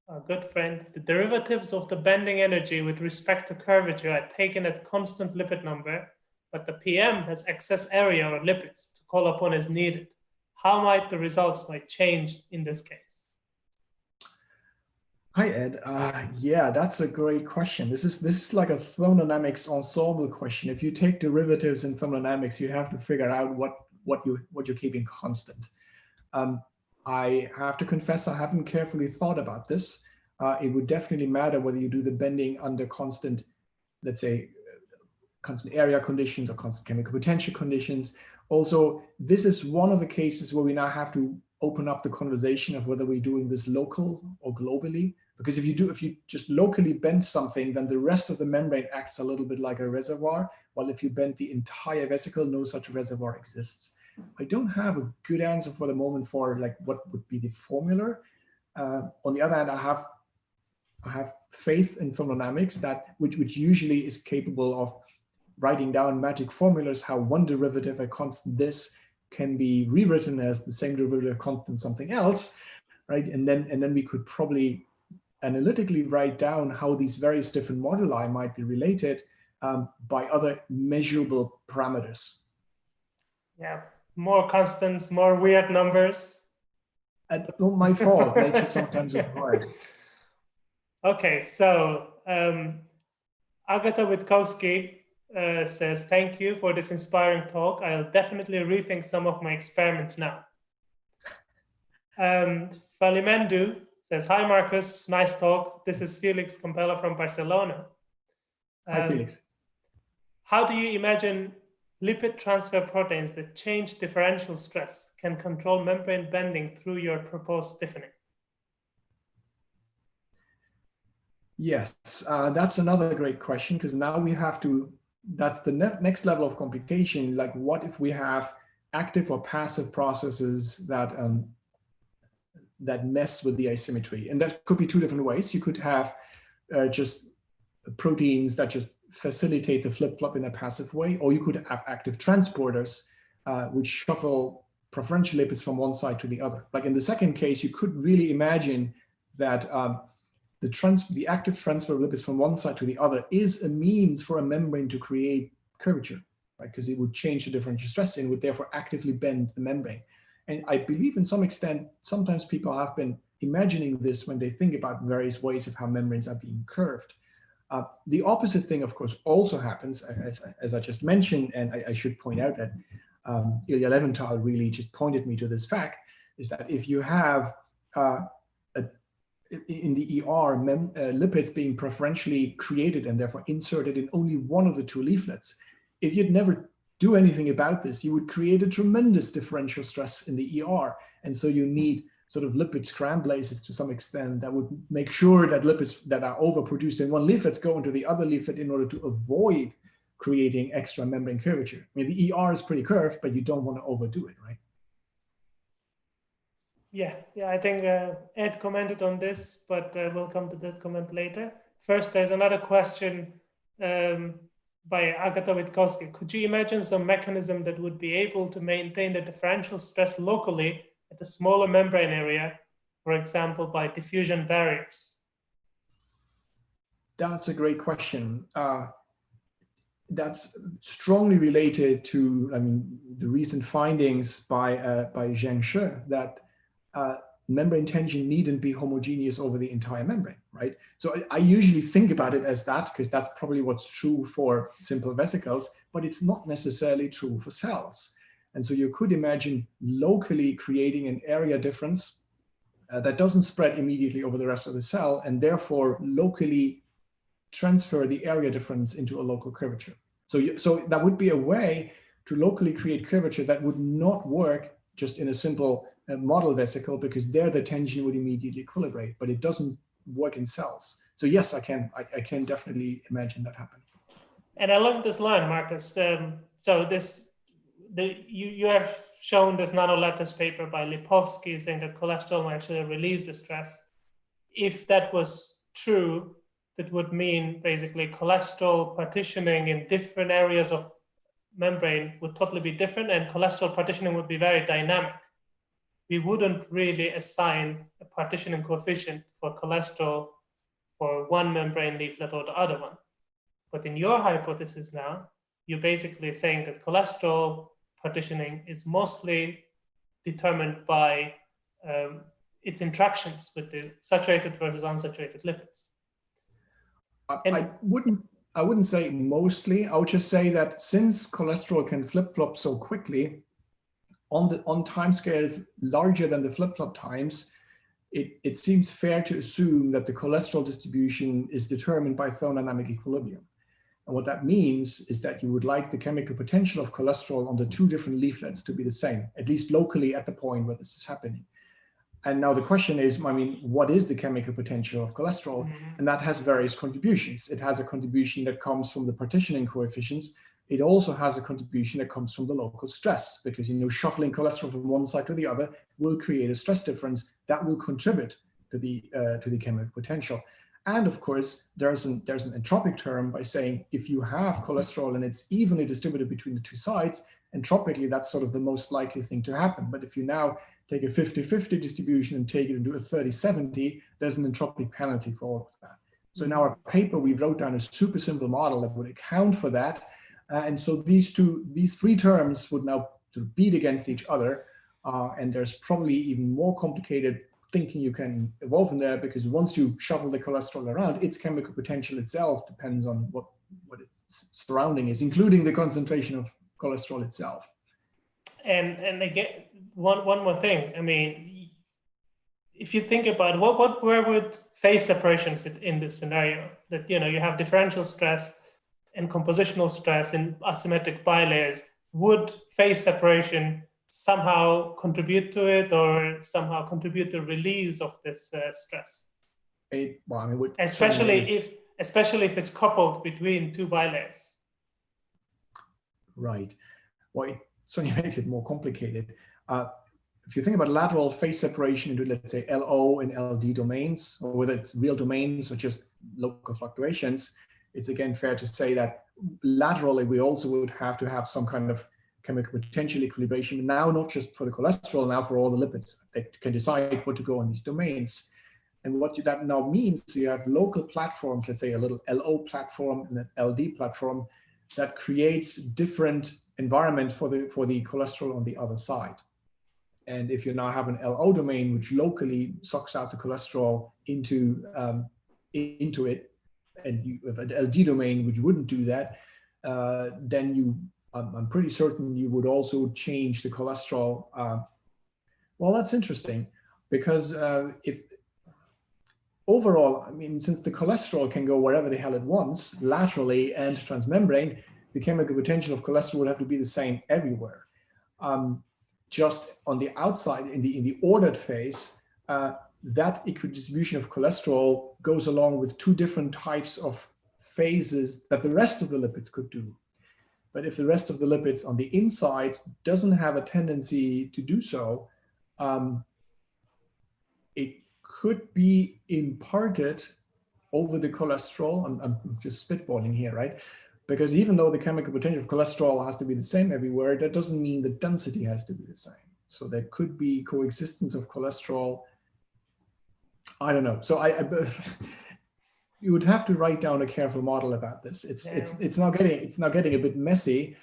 a good friend. The derivatives of the bending energy with respect to curvature are taken at constant lipid number, but the PM has excess area or lipids to call upon as needed. How might the results change in this case? Hi Ed, yeah, that's a great question. This is like a thermodynamics ensemble question. If you take derivatives in thermodynamics, you have to figure out what you're keeping constant. I have to confess I haven't carefully thought about this. It would definitely matter whether you do the bending under constant, let's say, constant area conditions or constant chemical potential conditions. Also, this is one of the cases where we now have to open up the conversation of whether we're doing this local or globally. Because if you just locally bend something, then the rest of the membrane acts a little bit like a reservoir, while if you bend the entire vesicle, no such reservoir exists. I don't have a good answer for the moment for like what would be the formula. On the other hand, I have faith in thermodynamics which usually is capable of writing down magic formulas how one derivative at constant this can be rewritten as the same derivative constant something else, right? And then we could probably analytically write down how these various different moduli might be related by other measurable parameters. Yeah, more constants, more weird numbers. It's not my fault. Nature sometimes is hard. Okay, so Agata Witkowski says, thank you for this inspiring talk. I'll definitely rethink some of my experiments now. Falimendu says, hi Markus, nice talk. This is Felix Campella from Barcelona. Hi Felix. How do you imagine lipid transfer proteins that change differential stress can control membrane bending through your proposed stiffening? Yes, that's another great question, because now we have to, that's the next level of computation. Like what if we have active or passive processes that mess with the asymmetry? And that could be two different ways. You could have just proteins that just facilitate the flip-flop in a passive way, or you could have active transporters which shuffle preferential lipids from one side to the other. Like in the second case, you could really imagine that the active transfer of lipids from one side to the other is a means for a membrane to create curvature, right? Because it would change the differential stress and would therefore actively bend the membrane. And I believe in some extent, sometimes people have been imagining this when they think about various ways of how membranes are being curved. The opposite thing, of course, also happens, as I just mentioned, and I should point out that Ilya Leventhal really just pointed me to this fact, is that if you have in the ER, lipids being preferentially created and therefore inserted in only one of the two leaflets, if you'd never do anything about this, you would create a tremendous differential stress in the ER. And so you need sort of lipid scramblases to some extent that would make sure that lipids that are overproduced in one leaflet go into the other leaflet in order to avoid creating extra membrane curvature. I mean, the ER is pretty curved, but you don't want to overdo it, right? Yeah, I think Ed commented on this, but we'll come to that comment later. First, there's another question by Agatha Witkowski. Could you imagine some mechanism that would be able to maintain the differential stress locally at a smaller membrane area, for example, by diffusion barriers? That's a great question. That's strongly related to, I mean, the recent findings by Zheng Shi that membrane tension needn't be homogeneous over the entire membrane, right? So I usually think about it as that because that's probably what's true for simple vesicles, but it's not necessarily true for cells. And so you could imagine locally creating an area difference that doesn't spread immediately over the rest of the cell, and therefore locally transfer the area difference into a local curvature. So that would be a way to locally create curvature that would not work just in a simple model vesicle, because there the tension would immediately equilibrate, but it doesn't work in cells. So yes, I can definitely imagine that happening. And along this line, Markus, you have shown this nanolattice paper by Lipovsky saying that cholesterol actually relieves the stress. If that was true, that would mean basically cholesterol partitioning in different areas of membrane would totally be different, and cholesterol partitioning would be very dynamic. We wouldn't really assign a partitioning coefficient for cholesterol for one membrane leaflet or the other one. But in your hypothesis now, you're basically saying that cholesterol partitioning is mostly determined by its interactions with the saturated versus unsaturated lipids. I wouldn't say mostly. I would just say that since cholesterol can flip-flop so quickly, on timescales larger than the flip-flop times, it seems fair to assume that the cholesterol distribution is determined by thermodynamic equilibrium. And what that means is that you would like the chemical potential of cholesterol on the two different leaflets to be the same, at least locally at the point where this is happening. And now the question is, I mean, what is the chemical potential of cholesterol? Mm-hmm. And that has various contributions. It has a contribution that comes from the partitioning coefficients. It also has a contribution that comes from the local stress, because, you know, shuffling cholesterol from one side to the other will create a stress difference that will contribute to the chemical potential. And of course, there's an entropic term by saying if you have cholesterol and it's evenly distributed between the two sides, entropically, that's sort of the most likely thing to happen. But if you now take a 50-50 distribution and take it into a 30-70, there's an entropic penalty for all of that. So in our paper, we wrote down a super simple model that would account for that. And so these three terms would now sort of beat against each other. And there's probably even more complicated thinking you can evolve in there, because once you shuffle the cholesterol around, its chemical potential itself depends on what its surrounding is, including the concentration of cholesterol itself. And again, one more thing. I mean, if you think about it, where would phase separation sit in this scenario? That, you know, you have differential stress and compositional stress in asymmetric bilayers. Would phase separation somehow contribute to it, or somehow contribute to release of this stress? Well, I mean, especially if it's coupled between two bilayers. Right. Well, it certainly makes it more complicated. If you think about lateral phase separation into, let's say, LO and LD domains, or whether it's real domains or just local fluctuations, it's again fair to say that laterally we also would have to have some kind of chemical potential equilibration, now not just for the cholesterol, now for all the lipids that can decide what to go on these domains. And what that now means, so you have local platforms, let's say a little LO platform and an LD platform, that creates different environment for the cholesterol on the other side. And if you now have an LO domain which locally sucks out the cholesterol into it, and you have an LD domain which wouldn't do that, then I'm pretty certain you would also change the cholesterol. Well, that's interesting, because if overall, I mean, since the cholesterol can go wherever the hell it wants, laterally and transmembrane, the chemical potential of cholesterol would have to be the same everywhere. Just on the outside, in the ordered phase, that equal distribution of cholesterol goes along with two different types of phases that the rest of the lipids could do. But if the rest of the lipids on the inside doesn't have a tendency to do so, it could be imparted over the cholesterol. I'm just spitballing here, right? Because even though the chemical potential of cholesterol has to be the same everywhere, that doesn't mean the density has to be the same. So there could be coexistence of cholesterol. I don't know. So you would have to write down a careful model about this. It's now getting a bit messy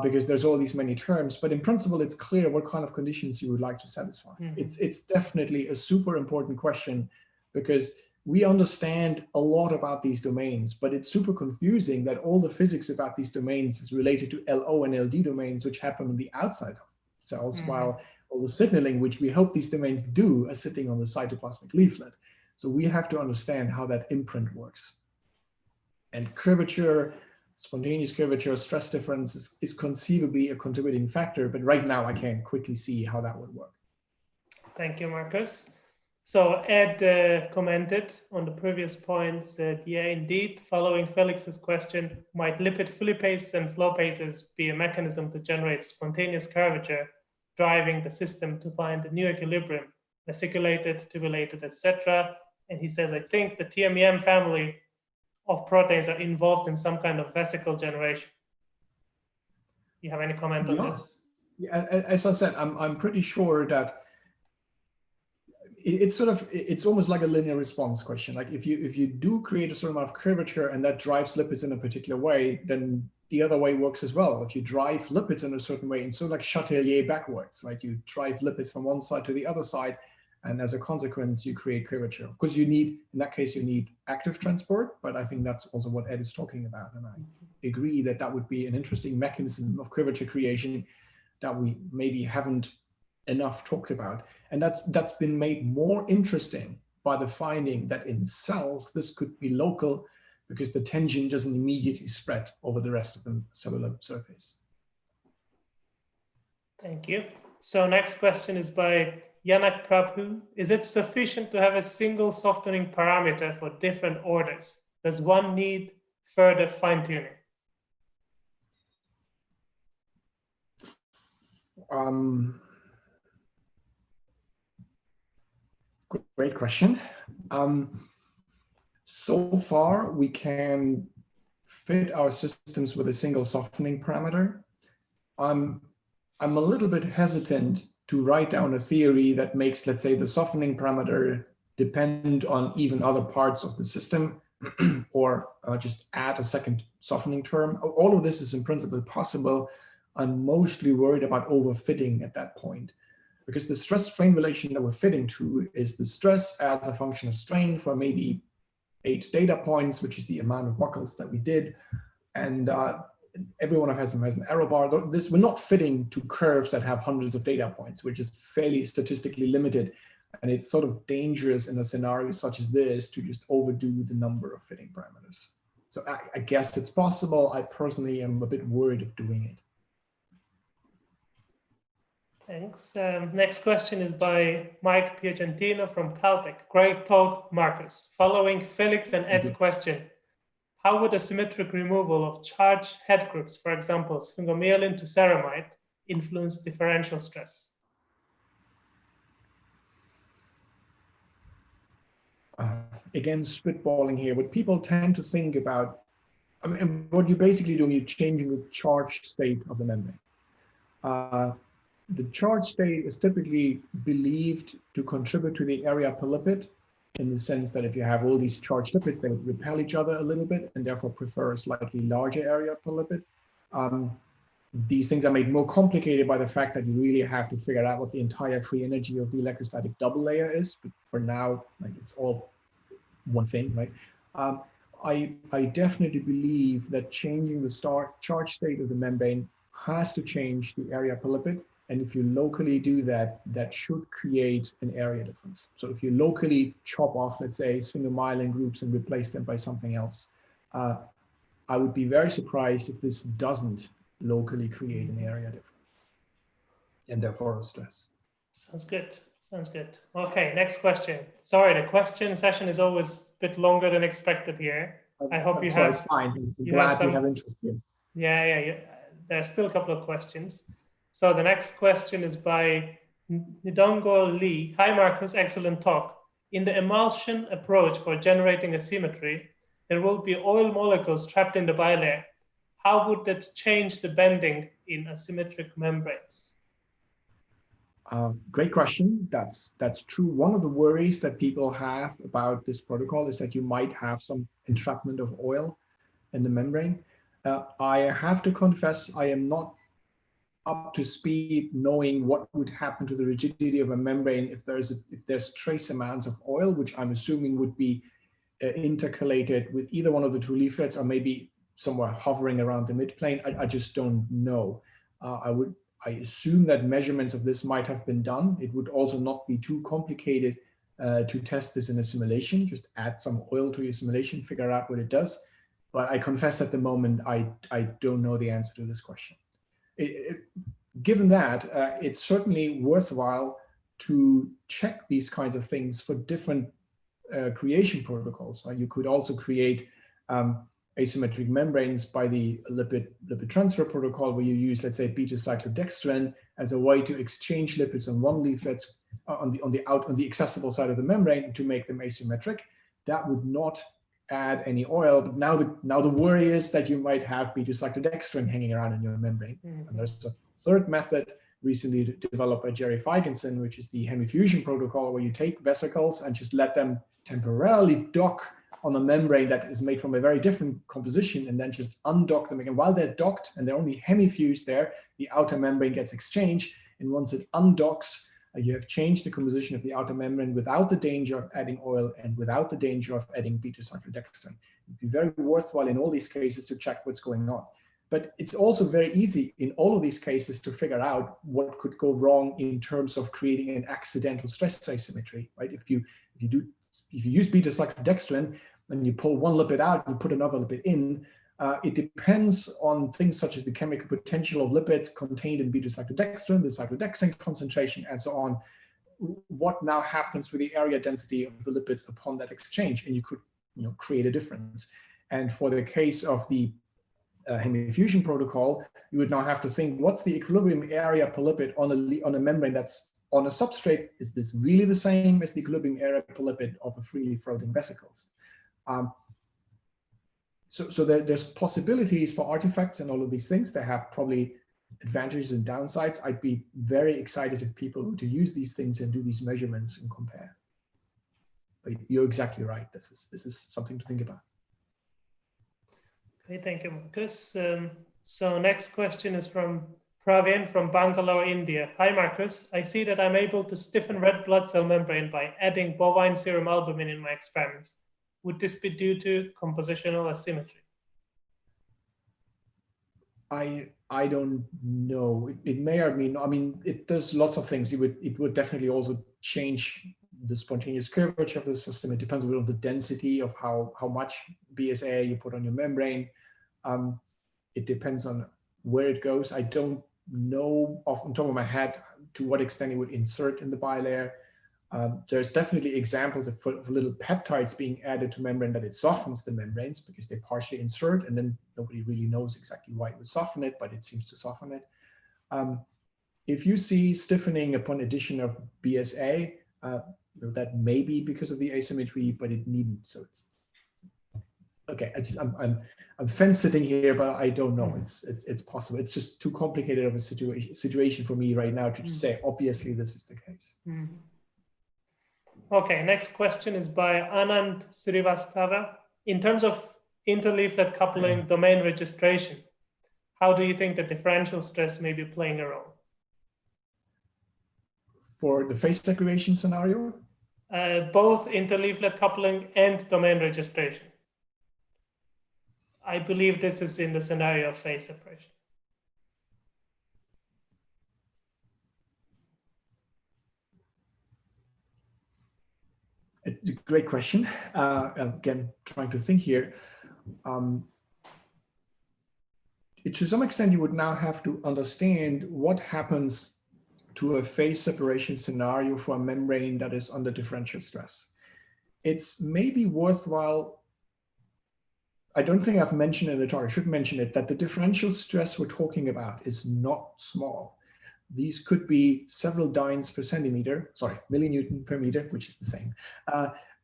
because there's all these many terms. But in principle, it's clear what kind of conditions you would like to satisfy. It's definitely a super important question because we understand a lot about these domains, but it's super confusing that all the physics about these domains is related to LO and LD domains, which happen on the outside of cells, while all the signaling, which we hope these domains do, are sitting on the cytoplasmic leaflet. So we have to understand how that imprint works. And curvature, spontaneous curvature, stress difference is conceivably a contributing factor, but right now I can't quickly see how that would work. Thank you, Markus. So Ed commented on the previous points that, yeah, indeed, following Felix's question, might lipid filipases and flopases be a mechanism to generate spontaneous curvature, driving the system to find a new equilibrium, vesiculated, tubulated, etc. And he says, I think the TMEM family of proteins are involved in some kind of vesicle generation. You have any comment on this? Yeah, as I said, I'm pretty sure that it's almost like a linear response question. Like if you do create a certain amount of curvature and that drives lipids in a particular way, then the other way works as well. If you drive lipids in a certain way, and so like Chatelier backwards, right? You drive lipids from one side to the other side, and as a consequence, you create curvature. Of course, in that case, you need active transport, but I think that's also what Ed is talking about. And I agree that that would be an interesting mechanism of curvature creation that we maybe haven't enough talked about. And that's been made more interesting by the finding that in cells, this could be local because the tension doesn't immediately spread over the rest of the cellular surface. Thank you. So next question is by Yanak Prabhu. Is it sufficient to have a single softening parameter for different orders? Does one need further fine-tuning? Great question. So far, we can fit our systems with a single softening parameter. I'm a little bit hesitant to write down a theory that makes, let's say, the softening parameter depend on even other parts of the system or just add a second softening term. All of this is in principle possible. I'm mostly worried about overfitting at that point, because the stress-strain relation that we're fitting to is the stress as a function of strain for maybe 8 data points, which is the amount of buckles that we did. And every one of them has an error bar. We're not fitting to curves that have hundreds of data points, which is fairly statistically limited. And it's sort of dangerous in a scenario such as this to just overdo the number of fitting parameters. So I guess it's possible. I personally am a bit worried of doing it. Thanks. Next question is by Mike Piacentino from Caltech. Great talk, Markus. Following Felix and Ed's question, how would asymmetric removal of charged head groups, for example, sphingomyelin to ceramide, influence differential stress? Again, spitballing here, what people tend to think about, I mean, what you're basically doing, you're changing the charge state of the membrane. The charge state is typically believed to contribute to the area per lipid, in the sense that if you have all these charged lipids, they would repel each other a little bit and therefore prefer a slightly larger area per lipid. These things are made more complicated by the fact that you really have to figure out what the entire free energy of the electrostatic double layer is. But for now, like, it's all one thing, right? I definitely believe that changing the charge state of the membrane has to change the area per lipid. And if you locally do that, that should create an area difference. So if you locally chop off, let's say, sphingomyelin groups and replace them by something else, I would be very surprised if this doesn't locally create an area difference and therefore a stress. Sounds good. Sounds good. Okay, next question. Sorry, the question session is always a bit longer than expected here. I hope you have. It's fine. I'm glad you have interest here. Yeah. There's still a couple of questions. So the next question is by Nidongo Lee. Hi, Markus. Excellent talk. in the emulsion approach for generating asymmetry, there will be oil molecules trapped in the bilayer. How would that change the bending in asymmetric membranes? Great question. That's true. One of the worries that people have about this protocol is that you might have some entrapment of oil in the membrane. I have to confess, I am not up to speed knowing what would happen to the rigidity of a membrane if there's trace amounts of oil, which I'm assuming would be intercalated with either one of the two leaflets or maybe somewhere hovering around the midplane. I just don't know. I assume that measurements of this might have been done. It would also not be too complicated to test this in a simulation. Just add some oil to your simulation, figure out what it does. But I confess at the moment, I don't know the answer to this question. Given that, it's certainly worthwhile to check these kinds of things for different creation protocols. Right? You could also create asymmetric membranes by the lipid transfer protocol, where you use, let's say, beta-cyclodextrin as a way to exchange lipids on one leaflet on the accessible side of the membrane to make them asymmetric. That would not add any oil, but now the worry is that you might have beta-cyclodextrin hanging around in your membrane. Mm-hmm. And there's a third method recently developed by Jerry Feigenson, which is the hemifusion protocol, where you take vesicles and just let them temporarily dock on a membrane that is made from a very different composition, and then just undock them again. While they're docked and they're only hemifused there, the outer membrane gets exchanged, and once it undocks, you have changed the composition of the outer membrane without the danger of adding oil and without the danger of adding beta-cyclodextrin. It'd be very worthwhile in all these cases to check what's going on. But it's also very easy in all of these cases to figure out what could go wrong in terms of creating an accidental stress asymmetry, right? If you use beta-cyclodextrin and you pull one lipid out and you put another lipid in, it depends on things such as the chemical potential of lipids contained in beta-cyclodextrin, the cyclodextrin concentration, and so on. What now happens with the area density of the lipids upon that exchange? And you could create a difference. And for the case of the hemifusion protocol, you would now have to think, what's the equilibrium area per lipid on a membrane that's on a substrate? Is this really the same as the equilibrium area per lipid of a freely floating vesicles? So there's possibilities for artifacts and all of these things. They have probably advantages and downsides. I'd be very excited if people were to use these things and do these measurements and compare. But you're exactly right. This is something to think about. Okay, thank you, Markus. So next question is from Praveen from Bangalore, India. Hi, Markus. I see that I'm able to stiffen red blood cell membrane by adding bovine serum albumin in my experiments. Would this be due to compositional asymmetry? I don't know. It may or may not. I mean, it does lots of things. It would definitely also change the spontaneous curvature of the system. It depends a bit on the density of how much BSA you put on your membrane. It depends on where it goes. I don't know off the top of my head to what extent it would insert in the bilayer. There's definitely examples of for little peptides being added to membrane that it softens the membranes because they partially insert, and then nobody really knows exactly why it would soften it, but it seems to soften it. If you see stiffening upon addition of BSA, that may be because of the asymmetry, but it needn't. So it's okay. I'm fence sitting here, but I don't know. It's possible. It's just too complicated of a situation for me right now to just say obviously this is the case. Okay, next question is by Anand Srivastava. In terms of interleaflet coupling domain registration, how do you think the differential stress may be playing a role? For the phase segregation scenario? Both interleaflet coupling and domain registration. I believe this is in the scenario of phase separation. It's a great question. Again, trying to think here. To some extent, you would now have to understand what happens to a phase separation scenario for a membrane that is under differential stress. It's maybe worthwhile, I don't think I've mentioned in the talk, I should mention it, that the differential stress we're talking about is not small. these could be several dynes per centimeter, sorry, millinewton per meter, which is the same,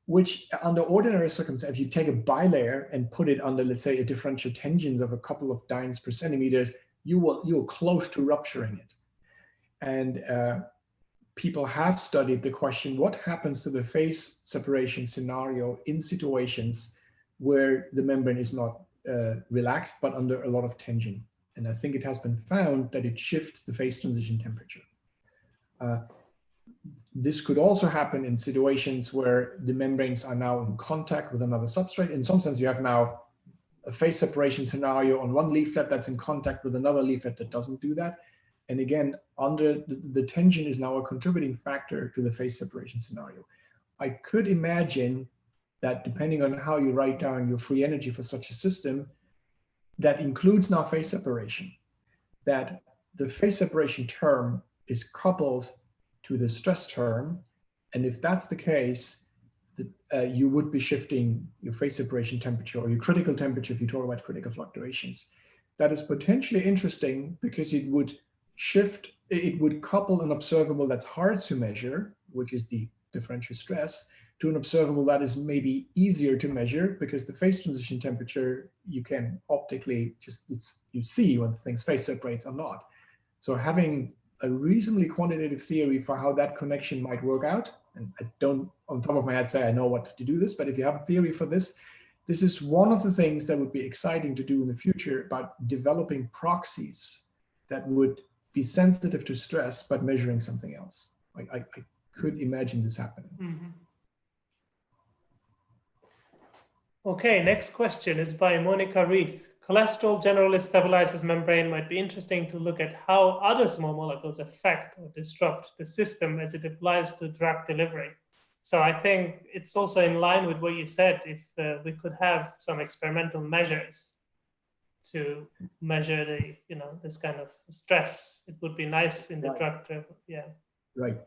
which under ordinary circumstances, if you take a bilayer and put it under, let's say, a differential tangents of a couple of dynes per centimeter, you're close to rupturing it. And people have studied the question, what happens to the phase separation scenario in situations where the membrane is not relaxed, but under a lot of tension? And I think it has been found that it shifts the phase transition temperature. This could also happen in situations where the membranes are now in contact with another substrate. In some sense, you have now a phase separation scenario on one leaflet that's in contact with another leaflet that doesn't do that. And again, under the tension is now a contributing factor to the phase separation scenario. I could imagine that depending on how you write down your free energy for such a system, that includes now phase separation, that the phase separation term is coupled to the stress term. And if that's the case, you would be shifting your phase separation temperature or your critical temperature if you talk about critical fluctuations. That is potentially interesting because it would shift, it would couple an observable that's hard to measure, which is the differential stress, to an observable that is maybe easier to measure because the phase transition temperature, you can optically just, you see when things phase separates or not. So having a reasonably quantitative theory for how that connection might work out, and I don't on top of my head say I know what to do this, but if you have a theory for this, this is one of the things that would be exciting to do in the future about developing proxies that would be sensitive to stress, but measuring something else. I could imagine this happening. Mm-hmm. Okay, next question is by Monica Reith. Cholesterol generally stabilizes membrane. Might be interesting to look at how other small molecules affect or disrupt the system as it applies to drug delivery. So I think it's also in line with what you said, if we could have some experimental measures to measure the, this kind of stress, it would be nice in the drug, yeah. Right.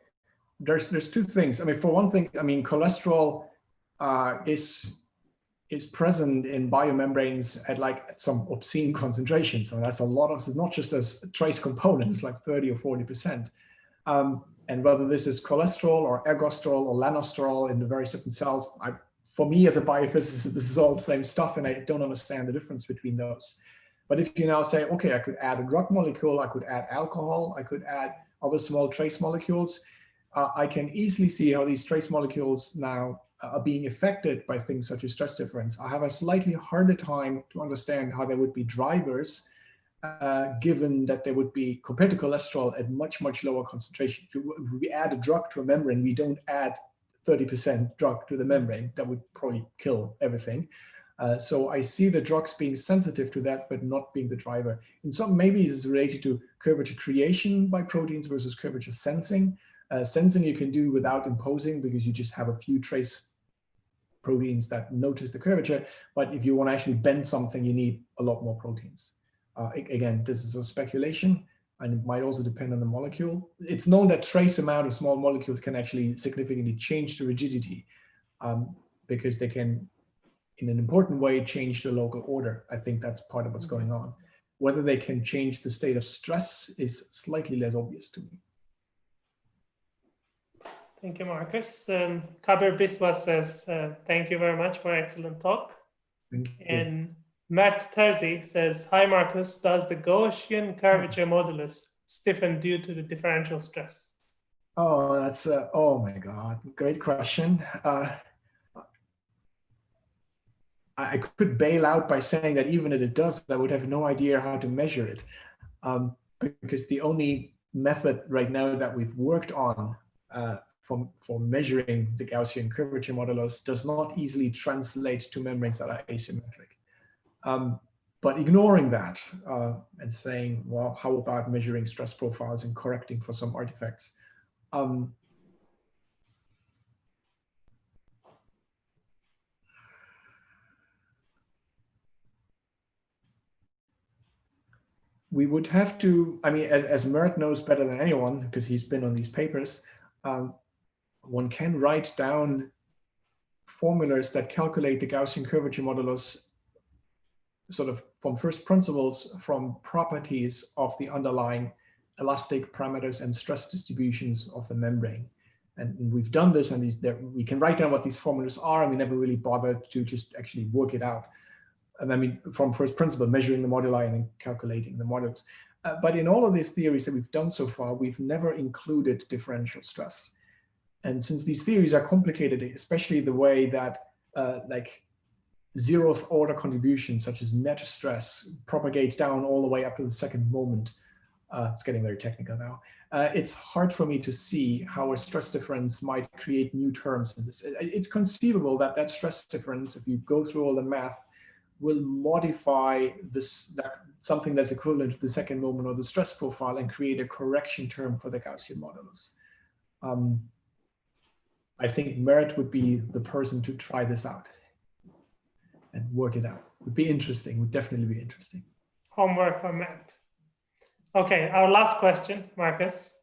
There's two things. I mean, for one thing, I mean, cholesterol is present in biomembranes at like some obscene concentrations. So that's a lot of, not just as a trace component, it's like 30 or 40%. And whether this is cholesterol or ergosterol or lanosterol in the various different cells, for me as a biophysicist, this is all the same stuff and I don't understand the difference between those. But if you now say, okay, I could add a drug molecule, I could add alcohol, I could add other small trace molecules, I can easily see how these trace molecules now are being affected by things such as stress difference. I have a slightly harder time to understand how there would be drivers, given that there would be, compared to cholesterol, at much, much lower concentration. If we add a drug to a membrane, we don't add 30% drug to the membrane. That would probably kill everything. So I see the drugs being sensitive to that, but not being the driver. In some, maybe it's related to curvature creation by proteins versus curvature sensing. Sensing you can do without imposing because you just have a few trace proteins that notice the curvature. But if you want to actually bend something, you need a lot more proteins. Again, this is a speculation and it might also depend on the molecule. It's known that trace amount of small molecules can actually significantly change the rigidity because they can, in an important way, change the local order. I think that's part of what's going on. Whether they can change the state of stress is slightly less obvious to me. Thank you, Markus. Kabir Biswa says, thank you very much for excellent talk. And Matt Terzi says, hi, Markus, does the Gaussian curvature modulus stiffen due to the differential stress? Oh, that's, oh my God, great question. I could bail out by saying that even if it does, I would have no idea how to measure it. Because the only method right now that we've worked on for measuring the Gaussian curvature modulus does not easily translate to membranes that are asymmetric. But ignoring that and saying, well, how about measuring stress profiles and correcting for some artifacts? We would have to, I mean, as Mert knows better than anyone, because he's been on these papers, one can write down formulas that calculate the Gaussian curvature modulus sort of from first principles, from properties of the underlying elastic parameters and stress distributions of the membrane. And we've done this, and we can write down what these formulas are, and we never really bothered to just actually work it out. And I mean, from first principle, measuring the moduli and then calculating the modulus. But in all of these theories that we've done so far, we've never included differential stress. And since these theories are complicated, especially the way that like zeroth order contributions, such as net stress, propagate down all the way up to the second moment, it's getting very technical now. It's hard for me to see how a stress difference might create new terms in this. It's conceivable that that stress difference, if you go through all the math, will modify something that's equivalent to the second moment or the stress profile and create a correction term for the Gaussian modulus. I think Merit would be the person to try this out and work it out. Would be interesting, would definitely be interesting. Homework for Merit. Okay, our last question, Markus.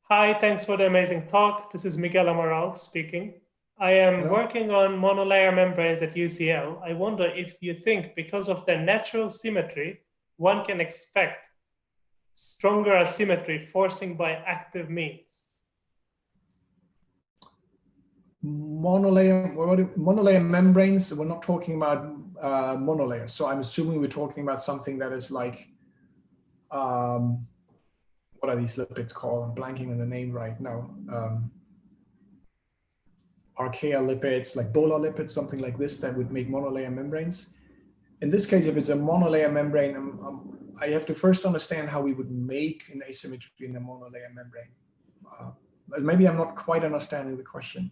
Hi, thanks for the amazing talk. This is Miguel Amaral speaking. I am working on monolayer membranes at UCL. I wonder if you think because of their natural symmetry, one can expect stronger asymmetry forcing by active means. Monolayer membranes, we're not talking about monolayers. So I'm assuming we're talking about something that is like, what are these lipids called? I'm blanking on the name right now. Archaea lipids, like polar lipids, something like this, that would make monolayer membranes. In this case, if it's a monolayer membrane, I have to first understand how we would make an asymmetry in a monolayer membrane. Maybe I'm not quite understanding the question,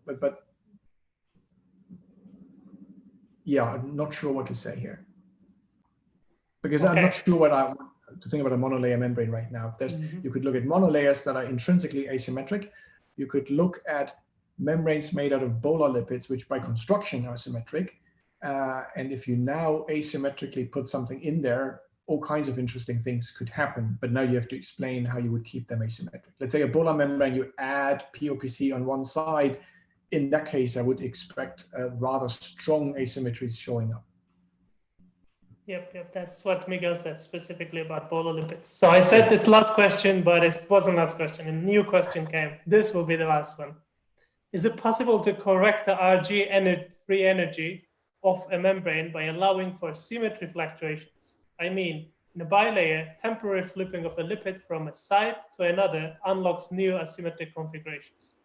but yeah, I'm not sure what to say here. Because I'm not sure what I want to think about a monolayer membrane right now. You could look at monolayers that are intrinsically asymmetric. You could look at membranes made out of polar lipids, which by construction are symmetric. And if you now asymmetrically put something in there, all kinds of interesting things could happen. But now you have to explain how you would keep them asymmetric. Let's say a polar membrane, you add POPC on one side. In that case, I would expect a rather strong asymmetries showing up. Yep, that's what Miguel said specifically about polar lipids. So I said this last question, but it wasn't last question. A new question came. This will be the last one. Is it possible to correct the Rg free energy of a membrane by allowing for symmetry fluctuations? I mean, in a bilayer, temporary flipping of a lipid from a side to another unlocks new asymmetric configurations.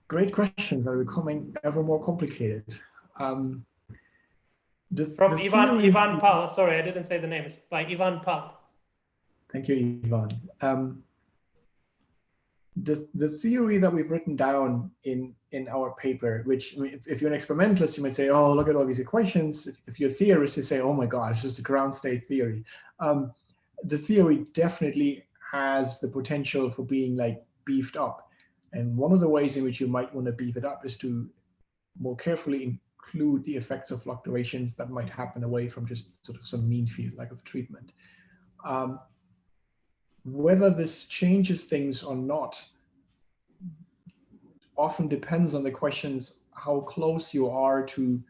Great questions are becoming ever more complicated. From Ivan Pal. Sorry, I didn't say the name. It's by Ivan Pal. Thank you, Ivan. The theory that we've written down in our paper, which if you're an experimentalist, you might say, oh, look at all these equations. If you're a theorist, you say, oh my God, it's just a ground state theory. The theory definitely has the potential for being like beefed up. And one of the ways in which you might want to beef it up is to more carefully include the effects of fluctuations that might happen away from just sort of some mean field like of treatment. Whether this changes things or not often depends on the questions how close you are to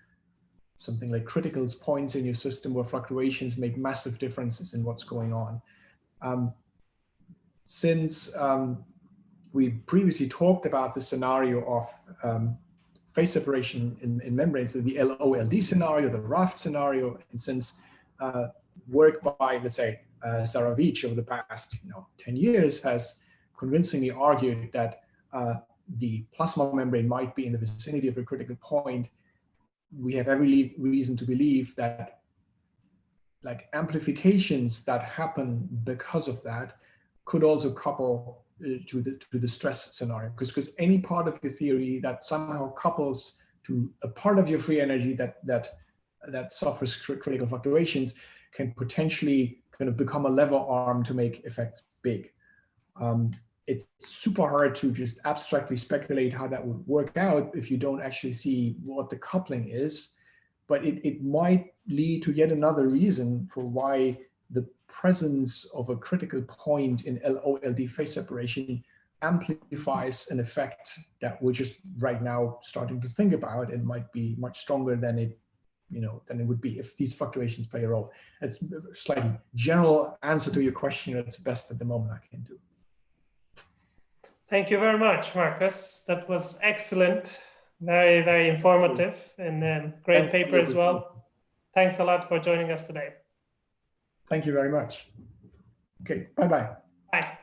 something like critical points in your system where fluctuations make massive differences in what's going on. Since we previously talked about the scenario of phase separation in membranes, the LOLD scenario, the raft scenario, and since work by, let's say, Saravich over the past 10 years has convincingly argued that the plasma membrane might be in the vicinity of a critical point, we have every reason to believe that like amplifications that happen because of that could also couple to the stress scenario, because any part of your theory that somehow couples to a part of your free energy that suffers critical fluctuations can potentially kind of become a lever arm to make effects big. It's super hard to just abstractly speculate how that would work out if you don't actually see what the coupling is, but it might lead to yet another reason for why the presence of a critical point in LOLD phase separation amplifies an effect that we're just right now starting to think about and might be much stronger than it than it would be if these fluctuations play a role. It's a slightly general answer to your question. It's best at the moment I can do. Thank you very much, Markus. That was excellent. Very, very informative, and great paper as well. Thanks a lot for joining us today. Thank you very much. Okay, bye-bye. Bye.